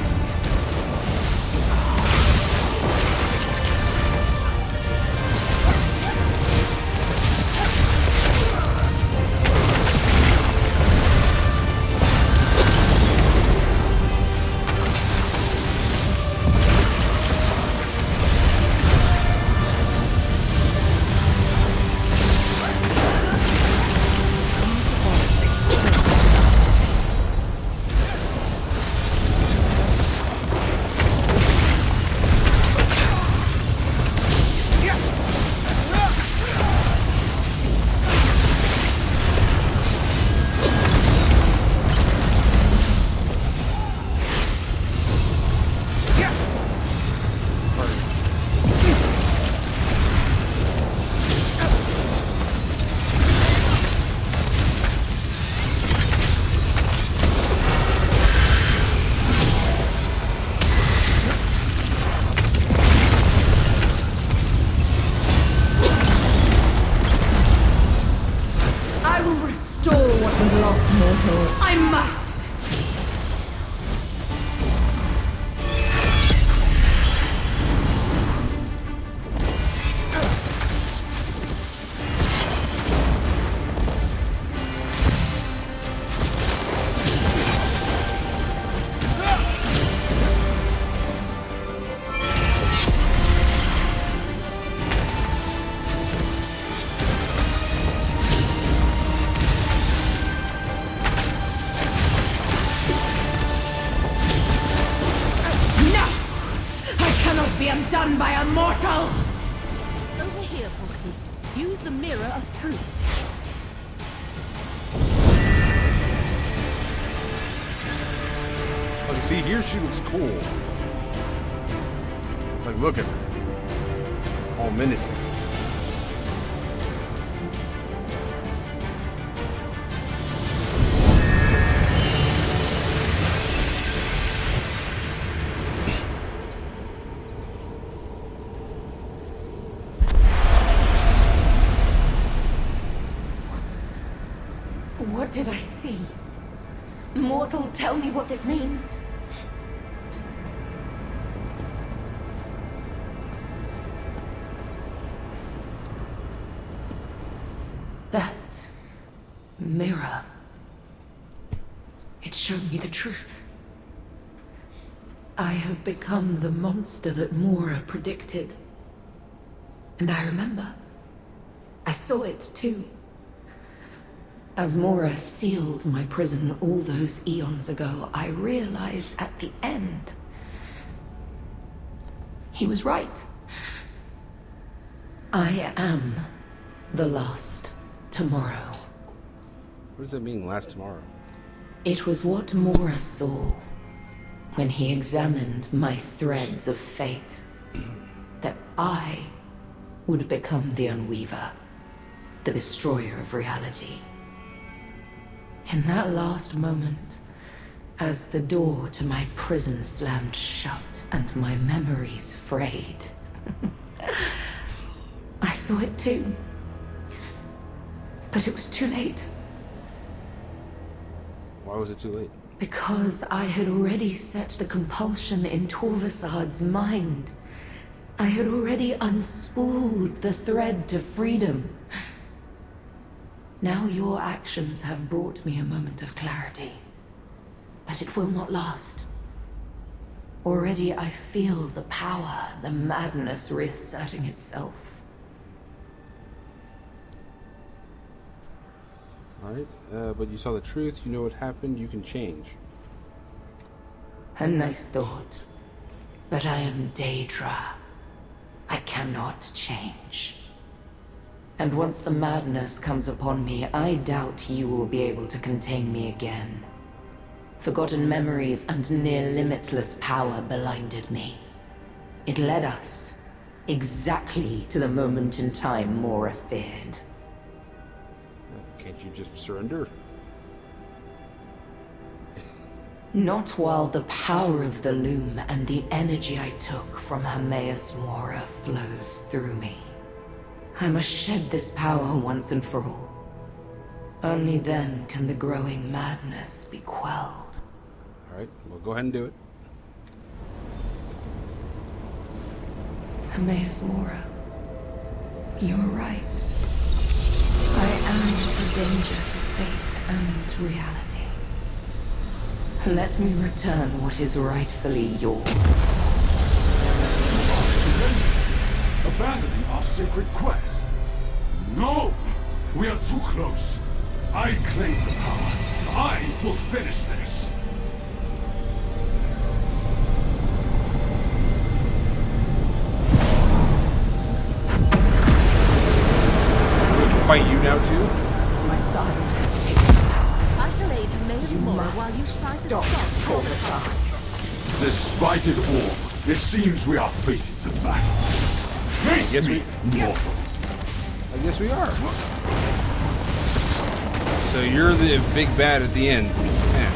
I must! done by a mortal! Over here, Foxy. Use the mirror of truth. Like, see here, she looks cool. Like, look at her. All menacing. What did I see? Mortal, tell me what this means. That mirror. It showed me the truth. I have become the monster that Mora predicted. And I remember. I saw it too. As Mora sealed my prison all those eons ago, I realized at the end, he was right. I am the last tomorrow. What does that mean, last tomorrow? It was what Mora saw when he examined my threads of fate, that I would become the Unweaver, the destroyer of reality. In that last moment, as the door to my prison slammed shut and my memories frayed, I saw it too. But it was too late. Why was it too late? Because I had already set the compulsion in Torvesard's mind. I had already unspooled the thread to freedom. Now your actions have brought me a moment of clarity. But it will not last. Already I feel the power, the madness reasserting itself. Alright, but you saw the truth, you know what happened, you can change. A nice thought. But I am Daedra. I cannot change. And once the madness comes upon me, I doubt you will be able to contain me again. Forgotten memories and near limitless power blinded me. It led us exactly to the moment in time Mora feared. Can't you just surrender? Not while the power of the loom and the energy I took from Hermaeus Mora flows through me. I must shed this power once and for all. Only then can the growing madness be quelled. Alright, well go ahead and do it. Hermaeus Mora, you're right. I am a danger to fate and reality. Let me return what is rightfully yours. Abandoning our sacred quest? No! We are too close. I claim the power. I will finish this. Fight you now too? My sire has taken power. I shall aid Hermaeus Mora while you try to stop Torvesard. Despite it all, it seems we are fated to battle. Face Yes, me, mortal. I guess we are. So you're the big bad at the end. Yeah.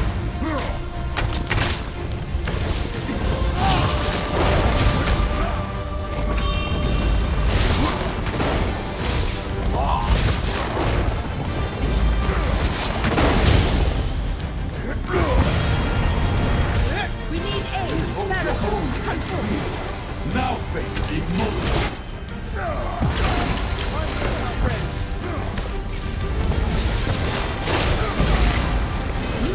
We need aid. Marathon, control. Now face the mortal. You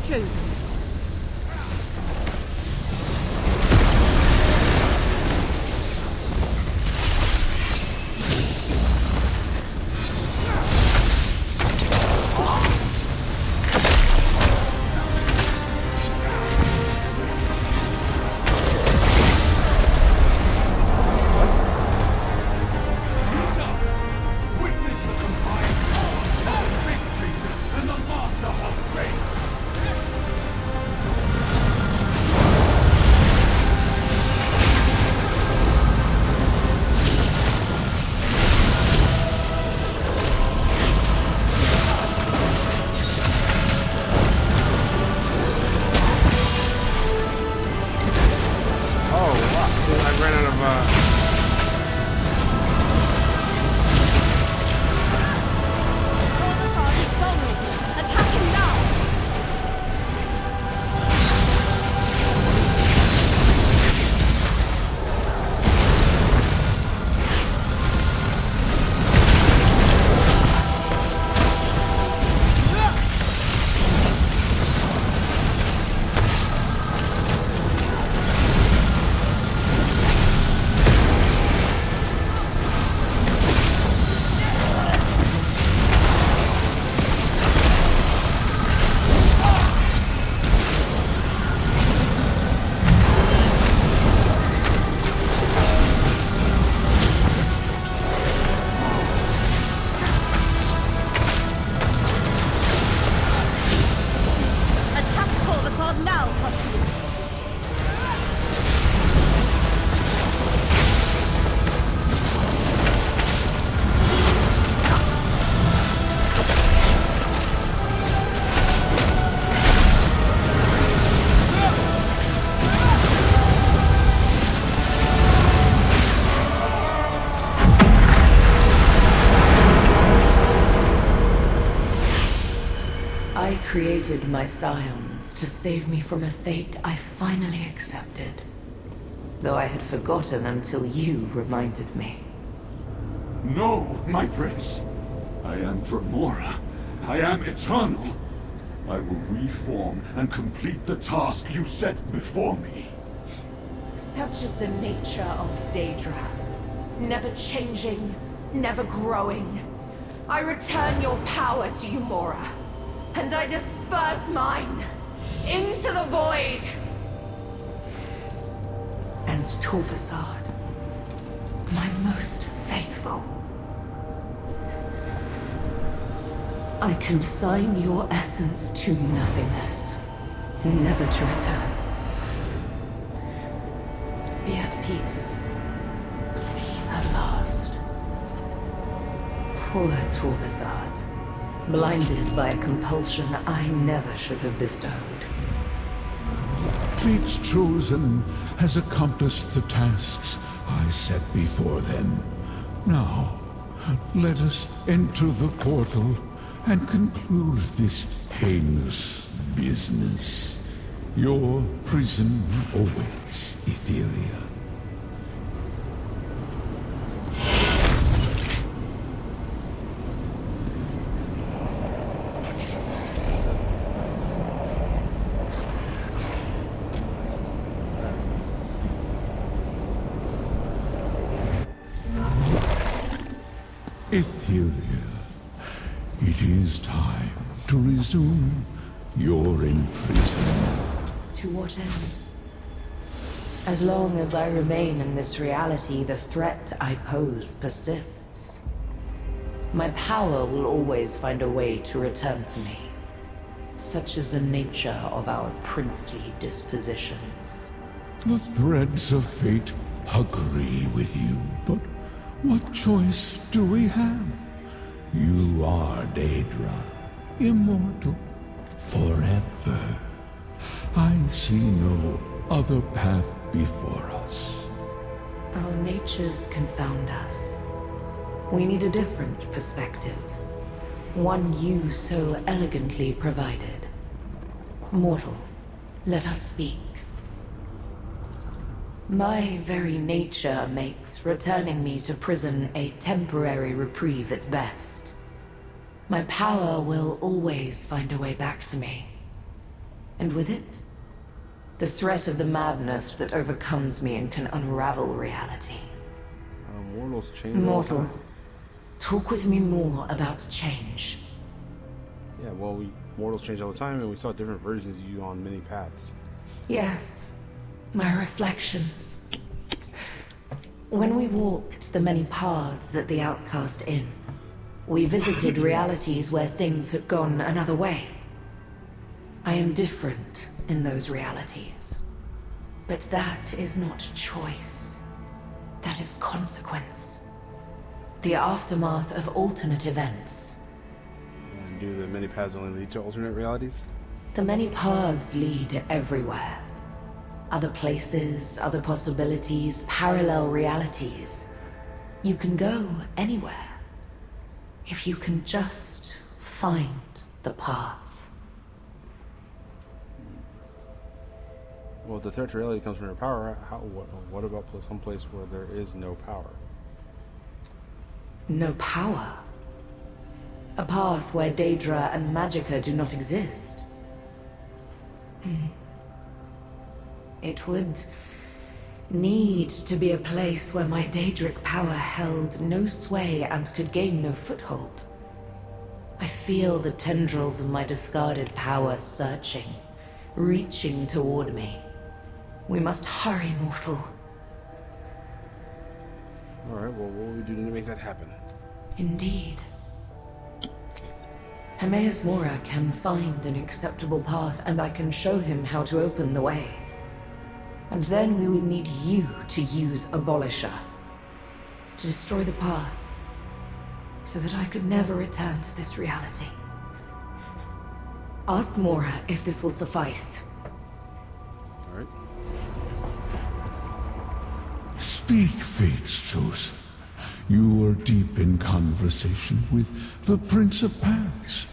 chosen. I created my Scions to save me from a fate I finally accepted. Though I had forgotten until you reminded me. No, my prince. I am Mora. I am eternal. I will reform and complete the task you set before me. Such is the nature of Daedra. Never changing, never growing. I return your power to you, Mora. And I disperse mine into the void. And Torvesard, my most faithful. I consign your essence to nothingness, never to return. Be at peace. At last. Poor Torvesard. Blinded by a compulsion I never should have bestowed. Fate's chosen has accomplished the tasks I set before them. Now, let us enter the portal and conclude this painless business. Your prison awaits, Ithelia. Ithelia, it is time to resume your imprisonment. To what end? As long as I remain in this reality, the threat I pose persists. My power will always find a way to return to me. Such is the nature of our princely dispositions. The threads of fate agree with you, but what choice do we have? You are Daedra, immortal, forever. I see no other path before us. Our natures confound us. We need a different perspective. One you so elegantly provided. Mortal, let us speak. My very nature makes returning me to prison a temporary reprieve at best. My power will always find a way back to me. And with it, the threat of the madness that overcomes me and can unravel reality. Mortals change all the Mortal, time. talk with me more about change. Yeah, well, mortals change all the time, and we saw different versions of you on many paths. Yes, my reflections. When we walked the many paths at the Outcast Inn, we visited realities where things had gone another way. I am different in those realities. But that is not choice. That is consequence. The aftermath of alternate events. And do the many paths only lead to alternate realities? The many paths lead everywhere. Other places, other possibilities, parallel realities. You can go anywhere. If you can just find the path. Well, if the threat to reality comes from your power, what about some place where there is no power? No power? A path where Daedra and Magicka do not exist? It would need to be a place where my Daedric power held no sway and could gain no foothold. I feel the tendrils of my discarded power searching, reaching toward me. We must hurry, mortal. Alright, well, what will we do to make that happen? Indeed. Mora can find an acceptable path, and I can show him how to open the way. And then we would need you to use Abolisher. To destroy the path, so that I could never return to this reality. Ask Mora if this will suffice. Alright. Speak, Fate's chosen. You are deep in conversation with the Prince of Paths.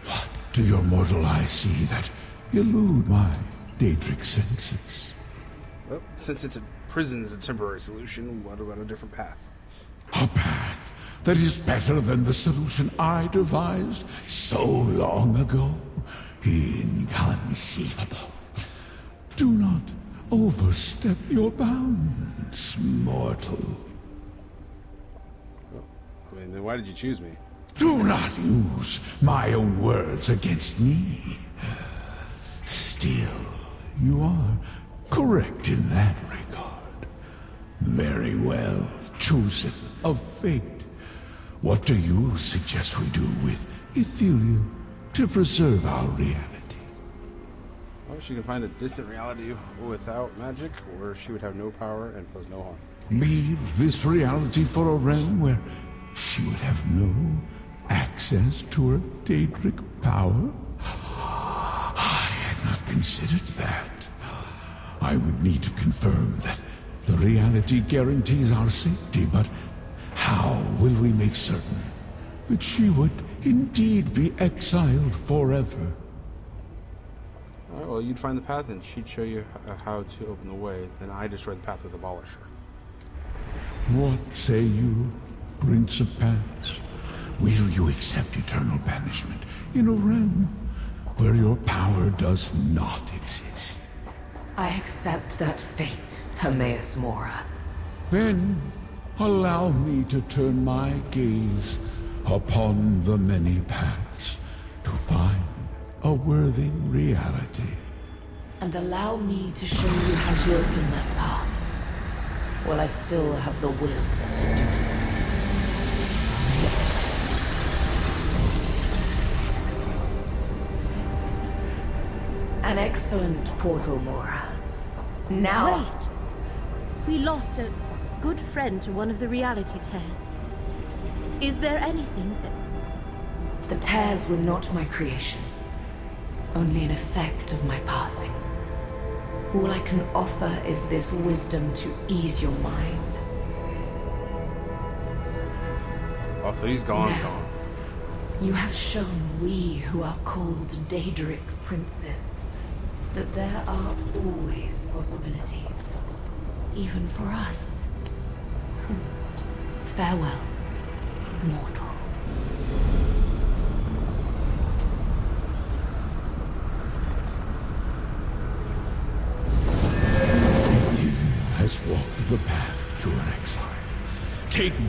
What do your mortal eyes see that elude my Daedric senses? Well, since it's a prison is a temporary solution, what about a different path? A path that is better than the solution I devised so long ago. Inconceivable. Do not overstep your bounds, mortal. I mean, then why did you choose me? Do not use my own words against me. Still, you are correct in that regard. Very well chosen of fate. What do you suggest we do with Ithelia to preserve our reality? Well, she can find a distant reality without magic, or she would have no power and pose no harm. Leave this reality for a realm where she would have no access to her Daedric power? I had not considered that. I would need to confirm that the reality guarantees our safety, but how will we make certain that she would indeed be exiled forever? Alright, well, you'd find the path and she'd show you how to open the way, then I destroy the path with Abolisher. What say you, Prince of Paths? Will you accept eternal banishment in a realm where your power does not exist? I accept that fate, Mora. Then allow me to turn my gaze upon the many paths to find a worthy reality. And allow me to show you how to open that path. While I still have the will to do so. An excellent portal, Mora. Now... Wait! We lost a good friend to one of the reality tears. Is there anything that... The tears were not my creation. Only an effect of my passing. All I can offer is this wisdom to ease your mind. Oh, so he's gone, Now, you have shown we who are called Daedric princes that there are always possibilities, even for us. Farewell, mortal.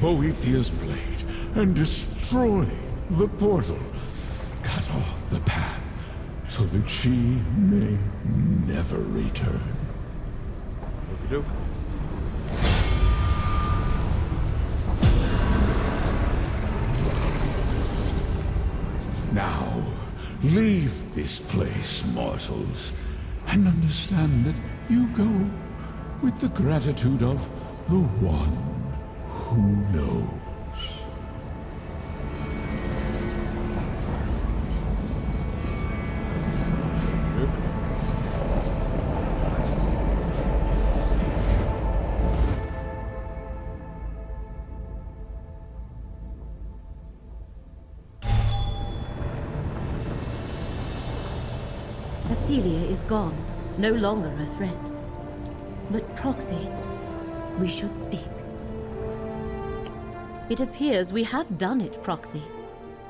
Boethiah's blade and destroy the portal. Cut off the path so that she may never return. Okey-doke. Now, leave this place, mortals, and understand that you go with the gratitude of the one who knows. Ithelia is gone, no longer a threat. But Proxy, we should speak. It appears we have done it, Proxy.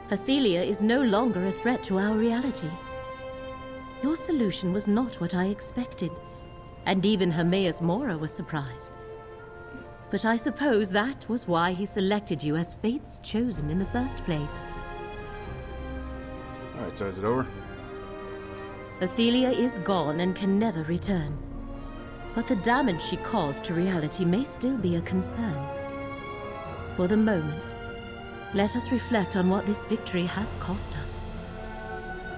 Ithelia is no longer a threat to our reality. Your solution was not what I expected, and even Hermaeus Mora was surprised. But I suppose that was why he selected you as Fate's chosen in the first place. Alright, so is it over? Ithelia is gone and can never return. But the damage she caused to reality may still be a concern. For the moment, let us reflect on what this victory has cost us.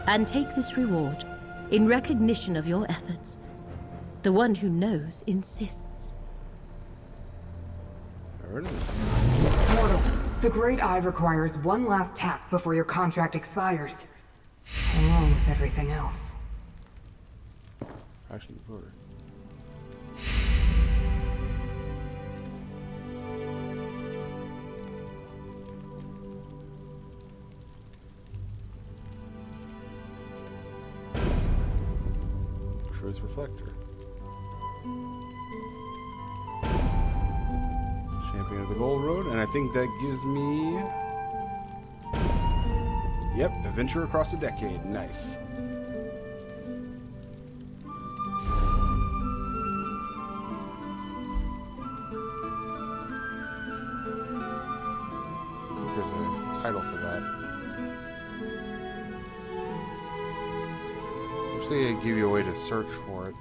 And take this reward in recognition of your efforts. The one who knows insists. Mortal, the Great Eye requires one last task before your contract expires. Along with everything else. Action recorder. Truth reflector. Champion of the Gold Road, and I think that gives me... Yep, Adventure Across the Decade. Nice. There's a title for that. Wish they could give you a way to search for it.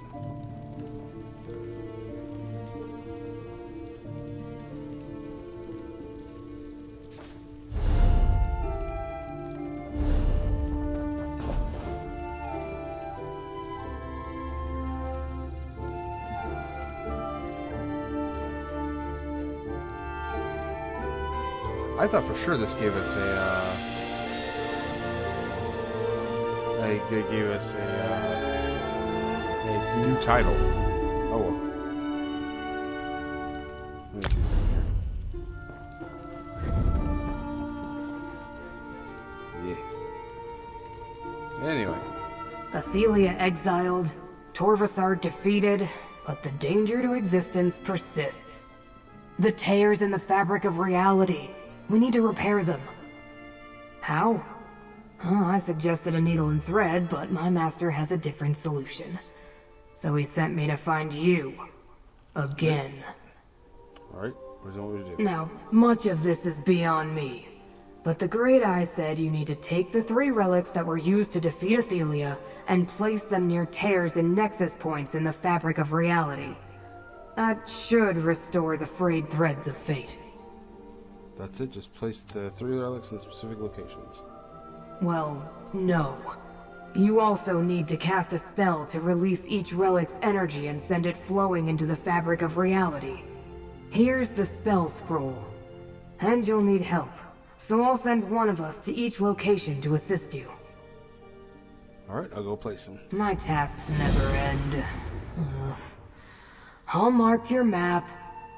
I thought for sure this gave us a new title. Oh well. Let me see something here. Yeah. Anyway. Ithelia exiled, Torvesard defeated, but the danger to existence persists. The tears in the fabric of reality. We need to repair them. How? I suggested a needle and thread, but my master has a different solution. So he sent me to find you. Again. Alright, what do you want me to do? Now, much of this is beyond me. But the Great Eye said you need to take the 3 relics that were used to defeat Ithelia and place them near tears and nexus points in the fabric of reality. That should restore the frayed threads of fate. That's it? Just place the 3 relics in specific locations. Well, no. You also need to cast a spell to release each relic's energy and send it flowing into the fabric of reality. Here's the spell scroll. And you'll need help, so I'll send one of us to each location to assist you. Alright, I'll go place them. My tasks never end. Ugh. I'll mark your map.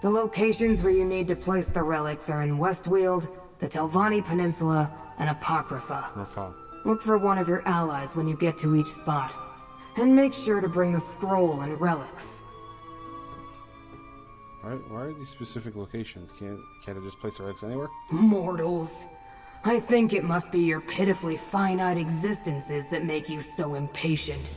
The locations where you need to place the relics are in Westweald, the Telvanni Peninsula, and Apocrypha. Look for one of your allies when you get to each spot. And make sure to bring the scroll and relics. Why are these specific locations? Can't I just place the relics anywhere? Mortals. I think it must be your pitifully finite existences that make you so impatient.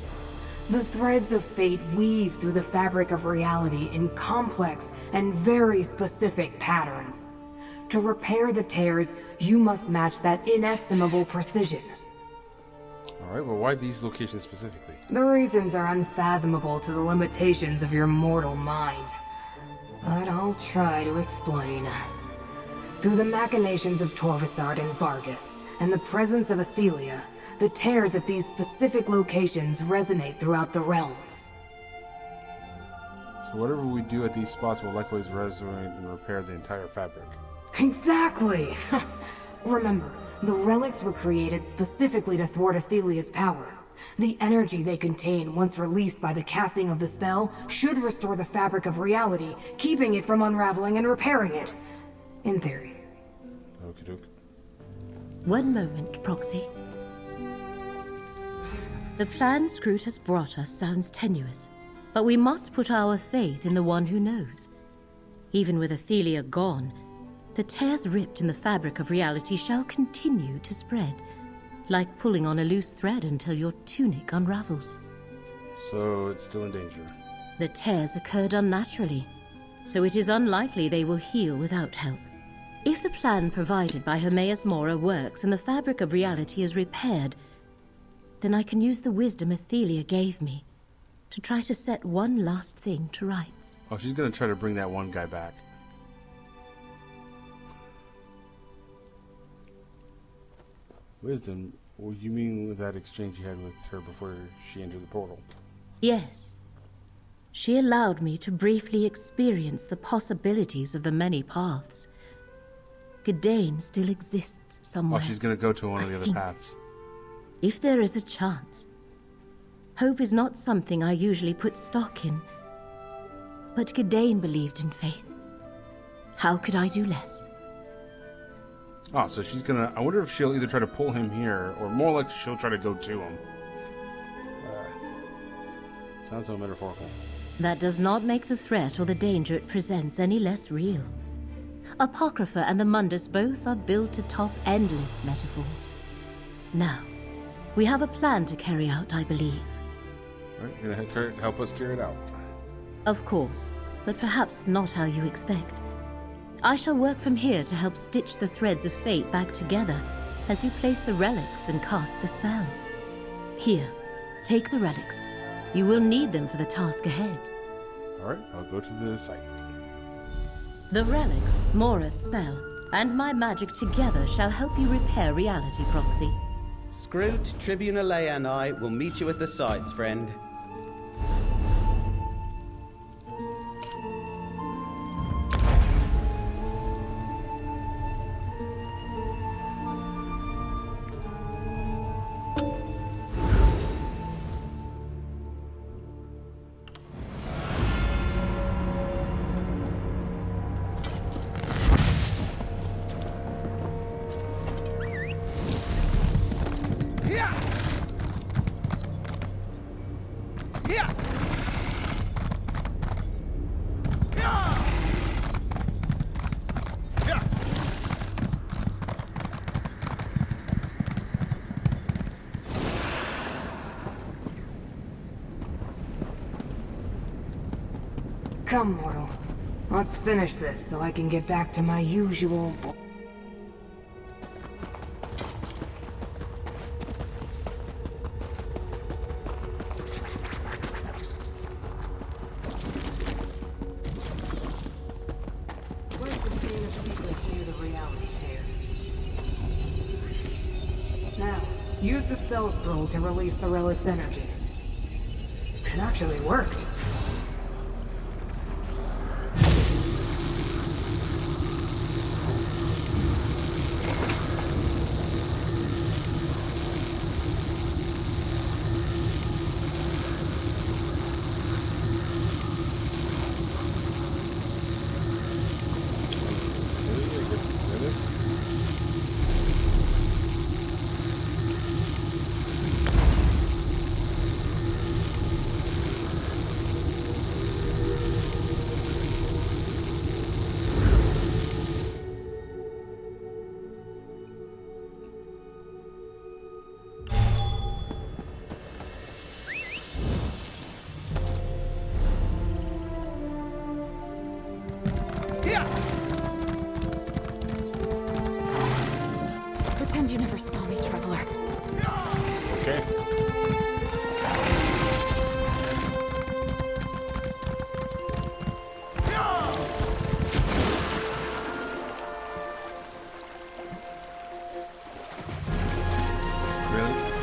The threads of fate weave through the fabric of reality in complex and very specific patterns. To repair the tears, you must match that inestimable precision. Alright, well why these locations specifically? The reasons are unfathomable to the limitations of your mortal mind. But I'll try to explain. Through the machinations of Torvesard and Vargas, and the presence of Ithelia, the tears at these specific locations resonate throughout the realms. So whatever we do at these spots will likewise resonate and repair the entire fabric. Exactly! Remember, the relics were created specifically to thwart Ithelia's power. The energy they contain, once released by the casting of the spell, should restore the fabric of reality, keeping it from unraveling and repairing it. In theory. Okie doke. One moment, Proxy. The plan Scroot has brought us sounds tenuous, but we must put our faith in the one who knows. Even with Ithelia gone, the tears ripped in the fabric of reality shall continue to spread, like pulling on a loose thread until your tunic unravels. So it's still in danger. The tears occurred unnaturally, so it is unlikely they will heal without help. If the plan provided by Hermaeus Mora works and the fabric of reality is repaired, then I can use the wisdom Ithelia gave me to try to set one last thing to rights. Oh, she's gonna try to bring that one guy back. Wisdom? What you mean with that exchange you had with her before she entered the portal? Yes. She allowed me to briefly experience the possibilities of the many paths. Gadayn still exists somewhere. Oh, she's gonna go to one of the other think. paths. If there is a chance. Hope is not something I usually put stock in. But Gadayn believed in faith. How could I do less? Oh, so she's gonna... I wonder if she'll either try to pull him here, or more like she'll try to go to him. Sounds so metaphorical. That does not make the threat or the danger it presents any less real. Apocrypha and the Mundus both are built to top endless metaphors. Now, we have a plan to carry out, I believe. Alright, you're gonna help us carry it out. Of course, but perhaps not how you expect. I shall work from here to help stitch the threads of fate back together as you place the relics and cast the spell. Here, take the relics. You will need them for the task ahead. Alright, I'll go to the site. The relics, Mora's spell, and my magic together shall help you repair reality, Proxy. Scroot, Tribune Leia and I will meet you at the sites, friend. Come, mortal. Let's finish this so I can get back to my usual... Now, use the spell scroll to release the relic's energy. It actually worked. Pretend you never saw me, traveler. Okay. Really?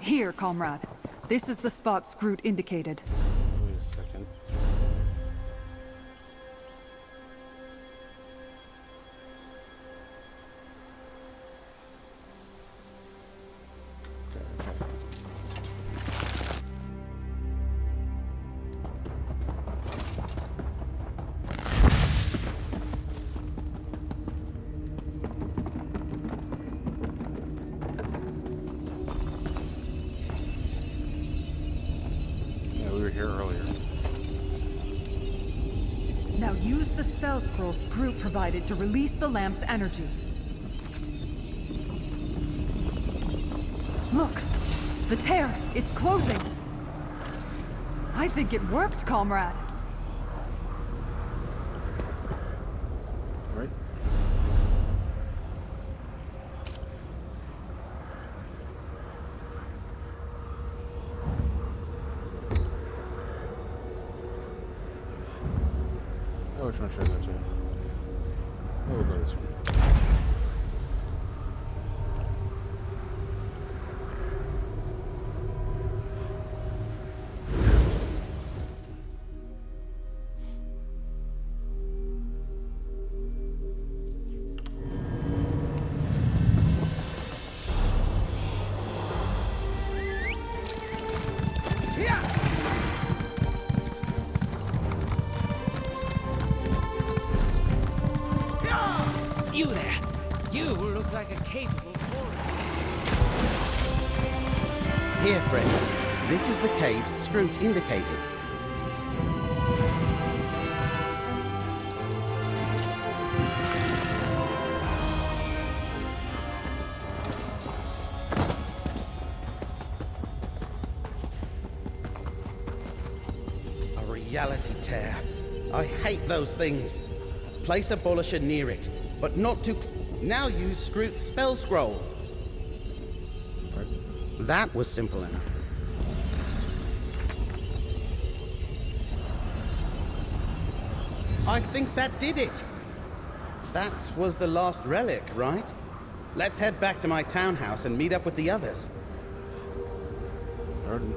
Here, comrade. This is the spot Scroot indicated. Wait a second. Okay. Yeah, we were here earlier. Now use the spell scroll Scroot provided to release the lamp's energy. Look! The tear! It's closing! I think it worked, comrade! Right? Oh, which one should I go to? Oh, we'll go this one. You there! You look like a capable warrior. Here, friend. This is the cave Scroot indicated. A reality tear. I hate those things. Place Abolisher near it, but not too... Now use Scroot's spell scroll. That was simple enough. I think that did it. That was the last relic, right? Let's head back to my townhouse and meet up with the others. Pardon.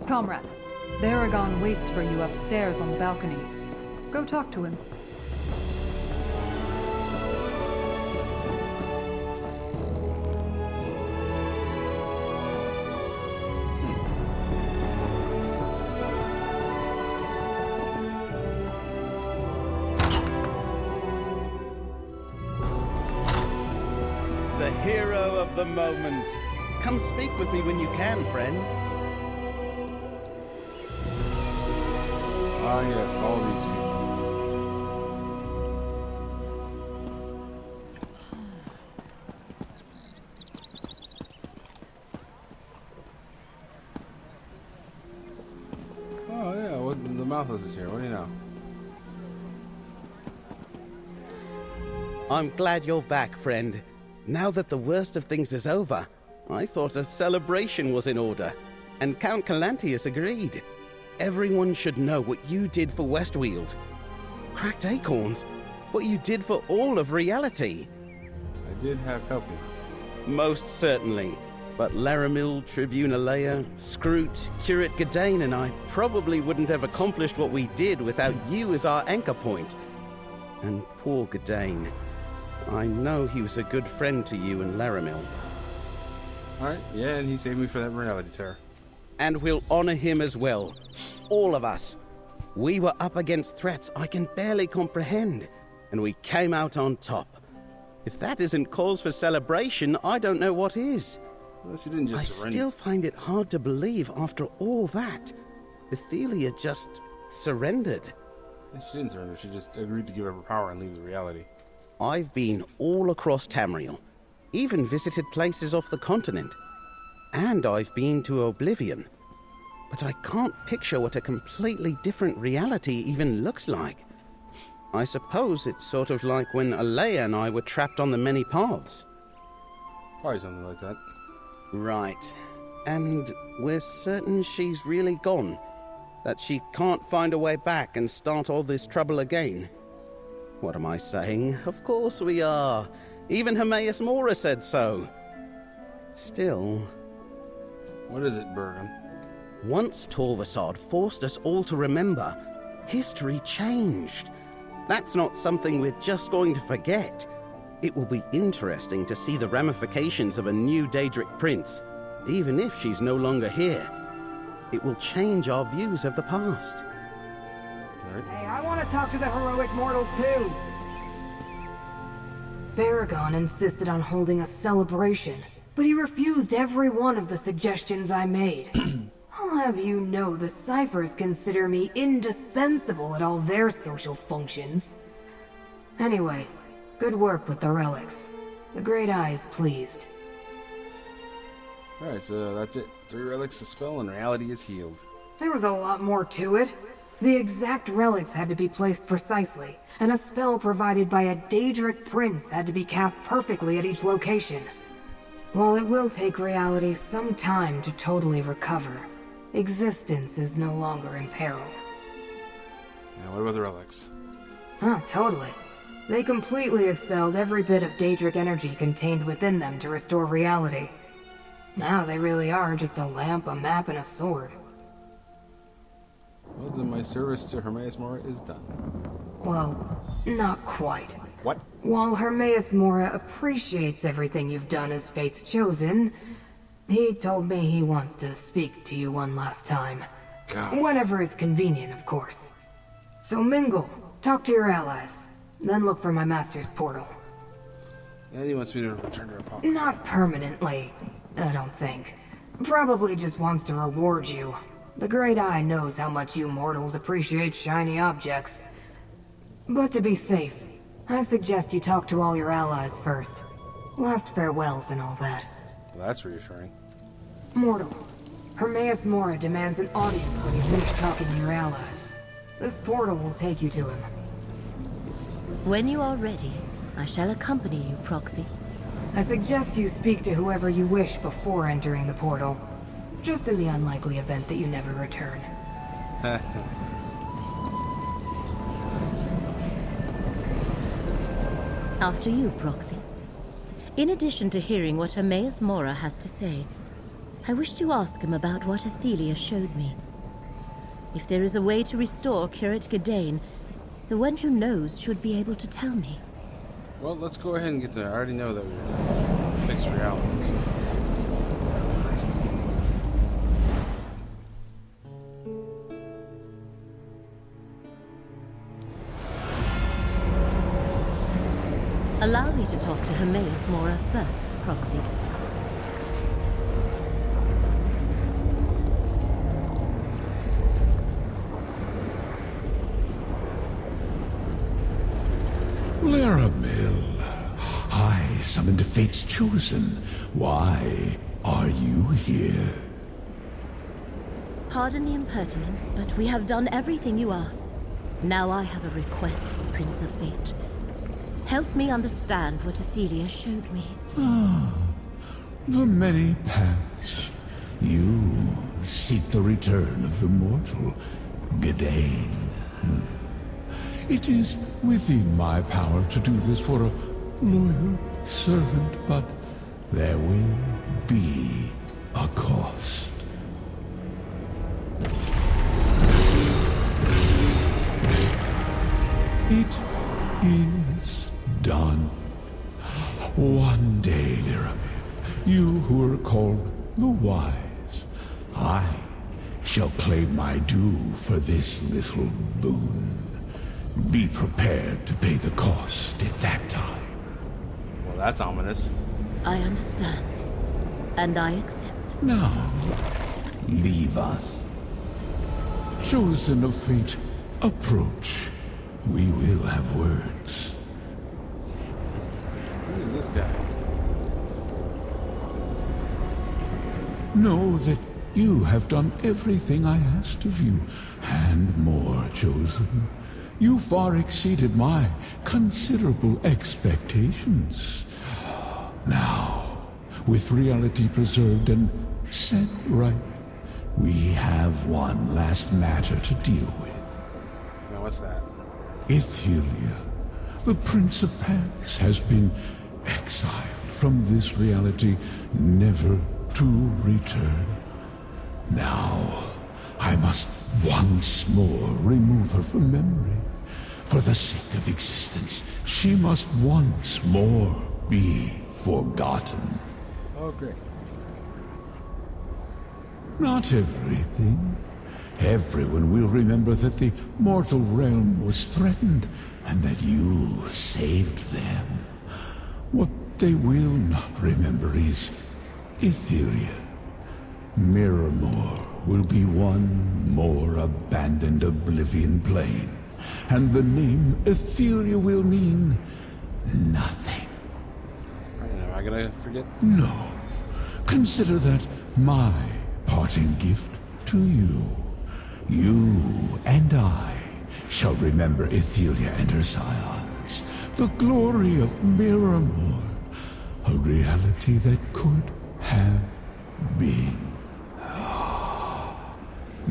Comrade, Baragon waits for you upstairs on the balcony. Go talk to him. The hero of the moment. Come speak with me when you can, friend. Ah, yes, all these people. Oh, yeah, what, the Mythos is here. What do you know? I'm glad you're back, friend. Now that the worst of things is over, I thought a celebration was in order, and Count Calantius agreed. Everyone should know what you did for Westweald. cracked acorns. What you did for all of reality. I did have help you. Most certainly. But Leramil, Tribune Leia, Scroot, Curate Gadayn, and I probably wouldn't have accomplished what we did without you as our anchor point. And poor Gadayn. I know he was a good friend to you and Leramil. Alright, yeah, and he saved me from that reality tear. And we'll honor him as well. All of us. We were up against threats I can barely comprehend, and we came out on top. If that isn't cause for celebration, I don't know what is. Well, she didn't just surrender. I still find it hard to believe after all that. Ithelia just surrendered. She didn't surrender, she just agreed to give up her power and leave the reality. I've been all across Tamriel, even visited places off the continent. And I've been to Oblivion. But I can't picture what a completely different reality even looks like. I suppose it's sort of like when Alea and I were trapped on the many paths. Probably something like that. Right. And we're certain she's really gone. That she can't find a way back and start all this trouble again. What am I saying? Of course we are. Even Hermaeus Mora said so. Still... What is it, Bergen? Once Torvesard forced us all to remember, history changed. That's not something we're just going to forget. It will be interesting to see the ramifications of a new Daedric prince, even if she's no longer here. It will change our views of the past. Hey, I want to talk to the heroic mortal too. Baragon insisted on holding a celebration, but he refused every one of the suggestions I made. I'll have you know the Ciphers consider me indispensable at all their social functions. Anyway, good work with the relics. The Great Eye is pleased. Alright, so that's it. 3 relics to spell and reality is healed. There was a lot more to it. The exact relics had to be placed precisely, and a spell provided by a Daedric prince had to be cast perfectly at each location. While it will take reality some time to totally recover, existence is no longer in peril. Now, what about the relics? Huh, totally. They completely expelled every bit of Daedric energy contained within them to restore reality. Now they really are just a lamp, a map, and a sword. Well, then my service to Hermaeus Mora is done. Well, not quite. What? While Hermaeus Mora appreciates everything you've done as Fate's chosen, he told me he wants to speak to you one last time. God. Whenever is convenient, of course. So mingle, talk to your allies, then look for my master's portal. And he wants me to return to her pocket. Not permanently, I don't think. Probably just wants to reward you. The Great Eye knows how much you mortals appreciate shiny objects. But to be safe, I suggest you talk to all your allies first. Last farewells and all that. Well, that's reassuring. Mortal, Hermaeus Mora demands an audience when you finish talking to your allies. This portal will take you to him. When you are ready, I shall accompany you, Proxy. I suggest you speak to whoever you wish before entering the portal. Just in the unlikely event that you never return. After you, Proxy. In addition to hearing what Hermaeus Mora has to say, I wish to ask him about what Ithelia showed me. If there is a way to restore Curate Gadayn, the one who knows should be able to tell me. Well, let's go ahead and get there. I already know that we're fixed reality, so. Allow me to talk to Hermaeus Mora first, Proxy. Leramil, I summoned Fate's Chosen. Why are you here? Pardon the impertinence, but we have done everything you asked. Now I have a request, Prince of Fate. Help me understand what Ithelia showed me. The many paths. You seek the return of the mortal, Gadayn. It is within my power to do this for a loyal servant, but there will be a cost. It is done. One day, Leramil, you who are called the Wise, I shall claim my due for this little boon. Be prepared to pay the cost at that time. Well, that's ominous. I understand. And I accept. Now, leave us. Chosen of fate, approach. We will have words. Who is this guy? Know that you have done everything I asked of you, and more, Chosen. You far exceeded my considerable expectations. Now, with reality preserved and set right, we have one last matter to deal with. Now, what's that? Ithelia, the Prince of Paths, has been exiled from this reality, never to return. Now, I must once more remove her from memory. For the sake of existence, she must once more be forgotten. Oh, great. Not everything. Everyone will remember that the mortal realm was threatened, and that you saved them. What they will not remember is Ithelia. Miramor will be one more abandoned oblivion plane, and the name Ithelia will mean nothing. Am I gonna forget? No. Consider that my parting gift to you. You and I shall remember Ithelia and her scions, the glory of Miramor, a reality that could have been.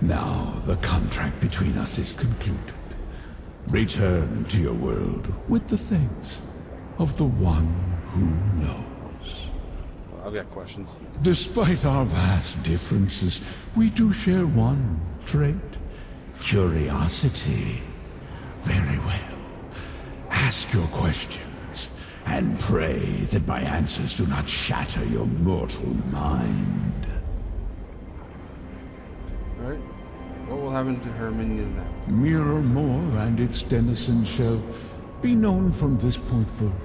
Now the contract between us is concluded. Return to your world with the thanks of the one who knows. Well, I've got questions. Despite our vast differences, we do share one trait. Curiosity. Very well. Ask your questions, and pray that my answers do not shatter your mortal mind. Alright. What will happen to her minions now? Miramor and its denizens shall be known from this point forward.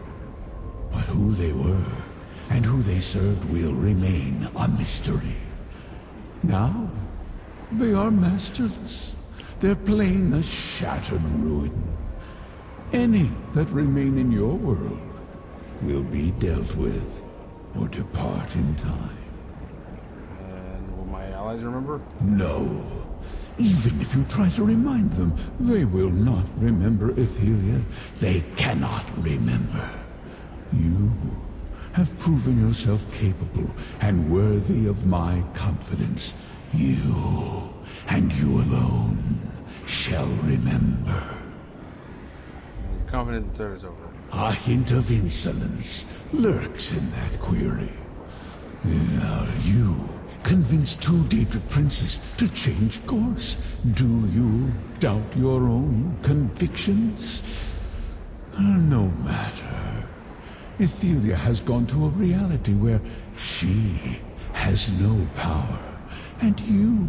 But who they were and who they served will remain a mystery. Now, they are masterless. Their plane a shattered ruin. Any that remain in your world will be dealt with or depart in time. And will my allies remember? No. Even if you try to remind them, they will not remember Ithelia. They cannot remember. You have proven yourself capable and worthy of my confidence. You, and you alone, shall remember. You're confident the third is over. A hint of insolence lurks in that query. Now you convinced two Daedric princes to change course. Do you doubt your own convictions? No matter. Ithelia has gone to a reality where she has no power, and you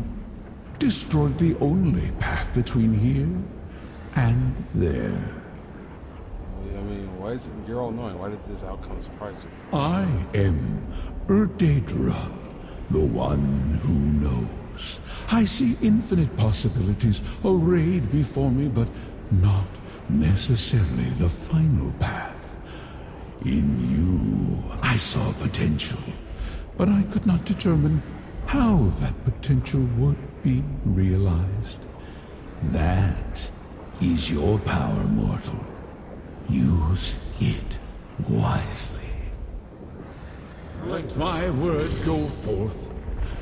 destroyed the only path between here and there. I mean, why is it, you're all knowing, why did this outcome surprise you? I am Daedra, the one who knows. I see infinite possibilities arrayed before me, but not necessarily the final path. In you, I saw potential, but I could not determine how that potential would be realized. That is your power, mortal. Use it wisely. Let my word go forth.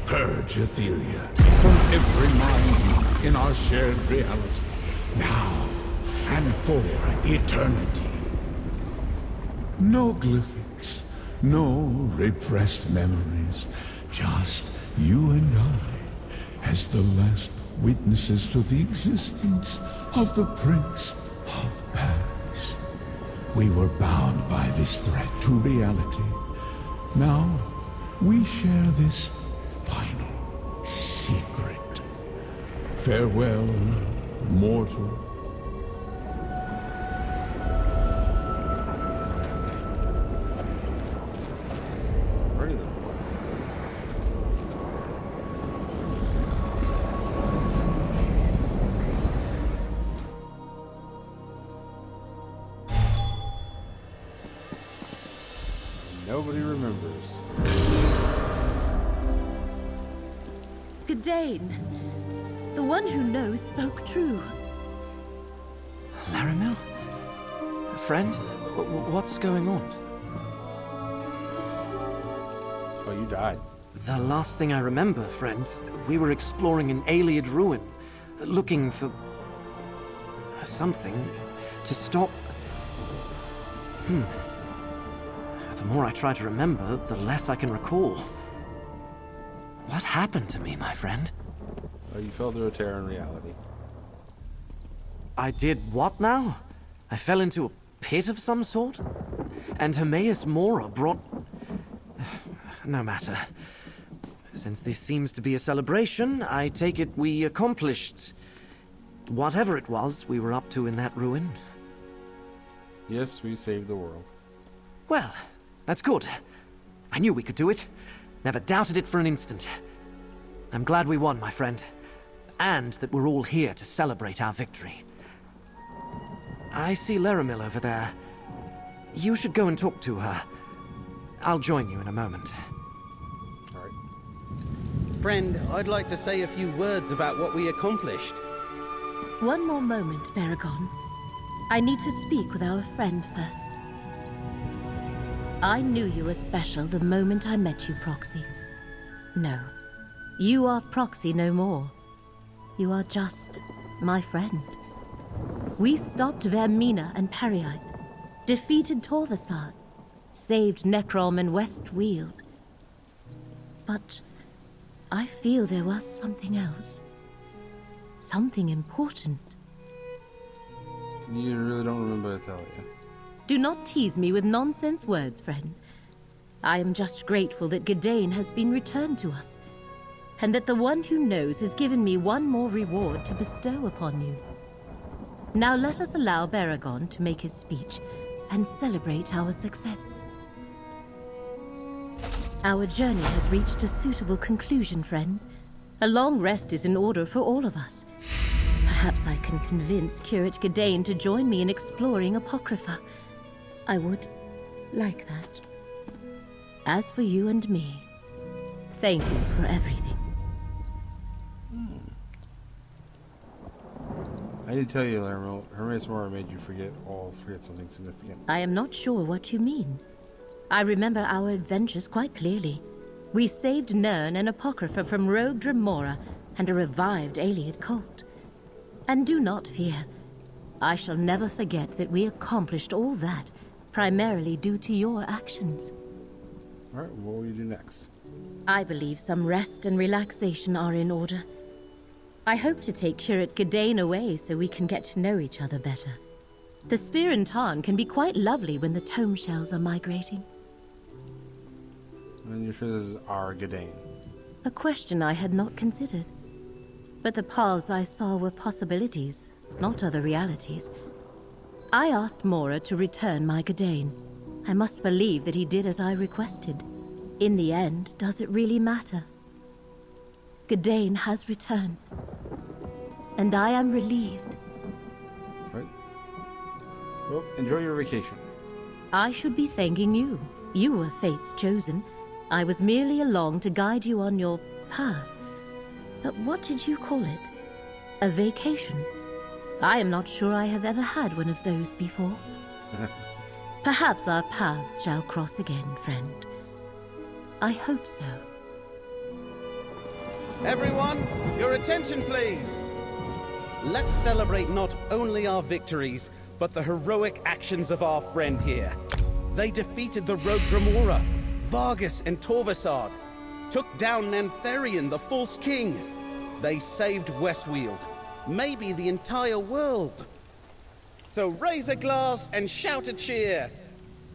Purge Ithelia from every mind in our shared reality. Now, and for eternity. No glyphics, no repressed memories, just you and I, as the last witnesses to the existence of the Prince of Paths. We were bound by this threat to reality. Now, we share this final secret. Farewell, mortal. Nobody remembers. Gadayn, the one who knows spoke true. Leramil? Friend? What's going on? Oh, you died. The last thing I remember, friend, we were exploring an Ayleid ruin, looking for something to stop. The more I try to remember, the less I can recall. What happened to me, my friend? Oh, you fell through a tear in reality. I did what now? I fell into a pit of some sort? And Hermaeus Mora brought... No matter. Since this seems to be a celebration, I take it we accomplished... whatever it was we were up to in that ruin. Yes, we saved the world. Well, that's good. I knew we could do it. Never doubted it for an instant. I'm glad we won, my friend. And that we're all here to celebrate our victory. I see Leramil over there. You should go and talk to her. I'll join you in a moment. All right. Friend, I'd like to say a few words about what we accomplished. One more moment, Baragon. I need to speak with our friend first. I knew you were special the moment I met you, Proxy. No, you are Proxy no more. You are just my friend. We stopped Vermina and Periite, defeated Torvesard, saved Necrom and West Weald. But I feel there was something else. Something important. You really don't remember Ithelia. Do not tease me with nonsense words, friend. I am just grateful that Gadayn has been returned to us, and that the one who knows has given me one more reward to bestow upon you. Now let us allow Baragon to make his speech and celebrate our success. Our journey has reached a suitable conclusion, friend. A long rest is in order for all of us. Perhaps I can convince Curate Gadayn to join me in exploring Apocrypha. I would like that. As for you and me, thank you for everything. I need to tell you, Leramil, Hermaeus Mora made you forget something significant. I am not sure what you mean. I remember our adventures quite clearly. We saved Nirn and Apocrypha from rogue Dremora and a revived Ayleid cult. And do not fear. I shall never forget that we accomplished all that primarily due to your actions. Alright, what will you do next? I believe some rest and relaxation are in order. I hope to take Curate Gadayn away so we can get to know each other better. The Spear and Tarn can be quite lovely when the tome shells are migrating. And you're sure this is our Gadayn? A question I had not considered. But the paths I saw were possibilities, not other realities. I asked Mora to return my Gadayn. I must believe that he did as I requested. In the end, does it really matter? Gadayn has returned. And I am relieved. Right. Well, enjoy your vacation. I should be thanking you. You were Fate's chosen. I was merely along to guide you on your path. But what did you call it? A vacation? I am not sure I have ever had one of those before. Perhaps our paths shall cross again, friend. I hope so. Everyone, your attention please. Let's celebrate not only our victories, but the heroic actions of our friend here. They defeated the rogue Mora, Vargas and Torvesard, took down Nantharian, the false king. They saved Westweald, maybe the entire world. So raise a glass and shout a cheer.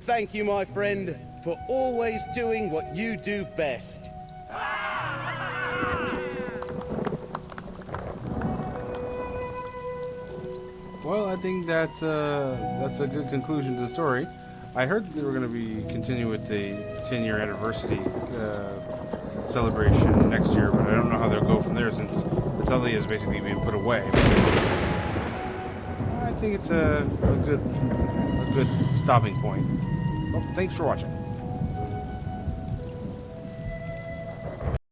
Thank you, my friend, for always doing what you do best. Well, I think that's a good conclusion to the story. I heard that they were going to be continuing with the 10-year anniversary celebration next year, but I don't know how they'll go from there since Ithelia is basically being put away. I think it's a good stopping point. Well, thanks for watching.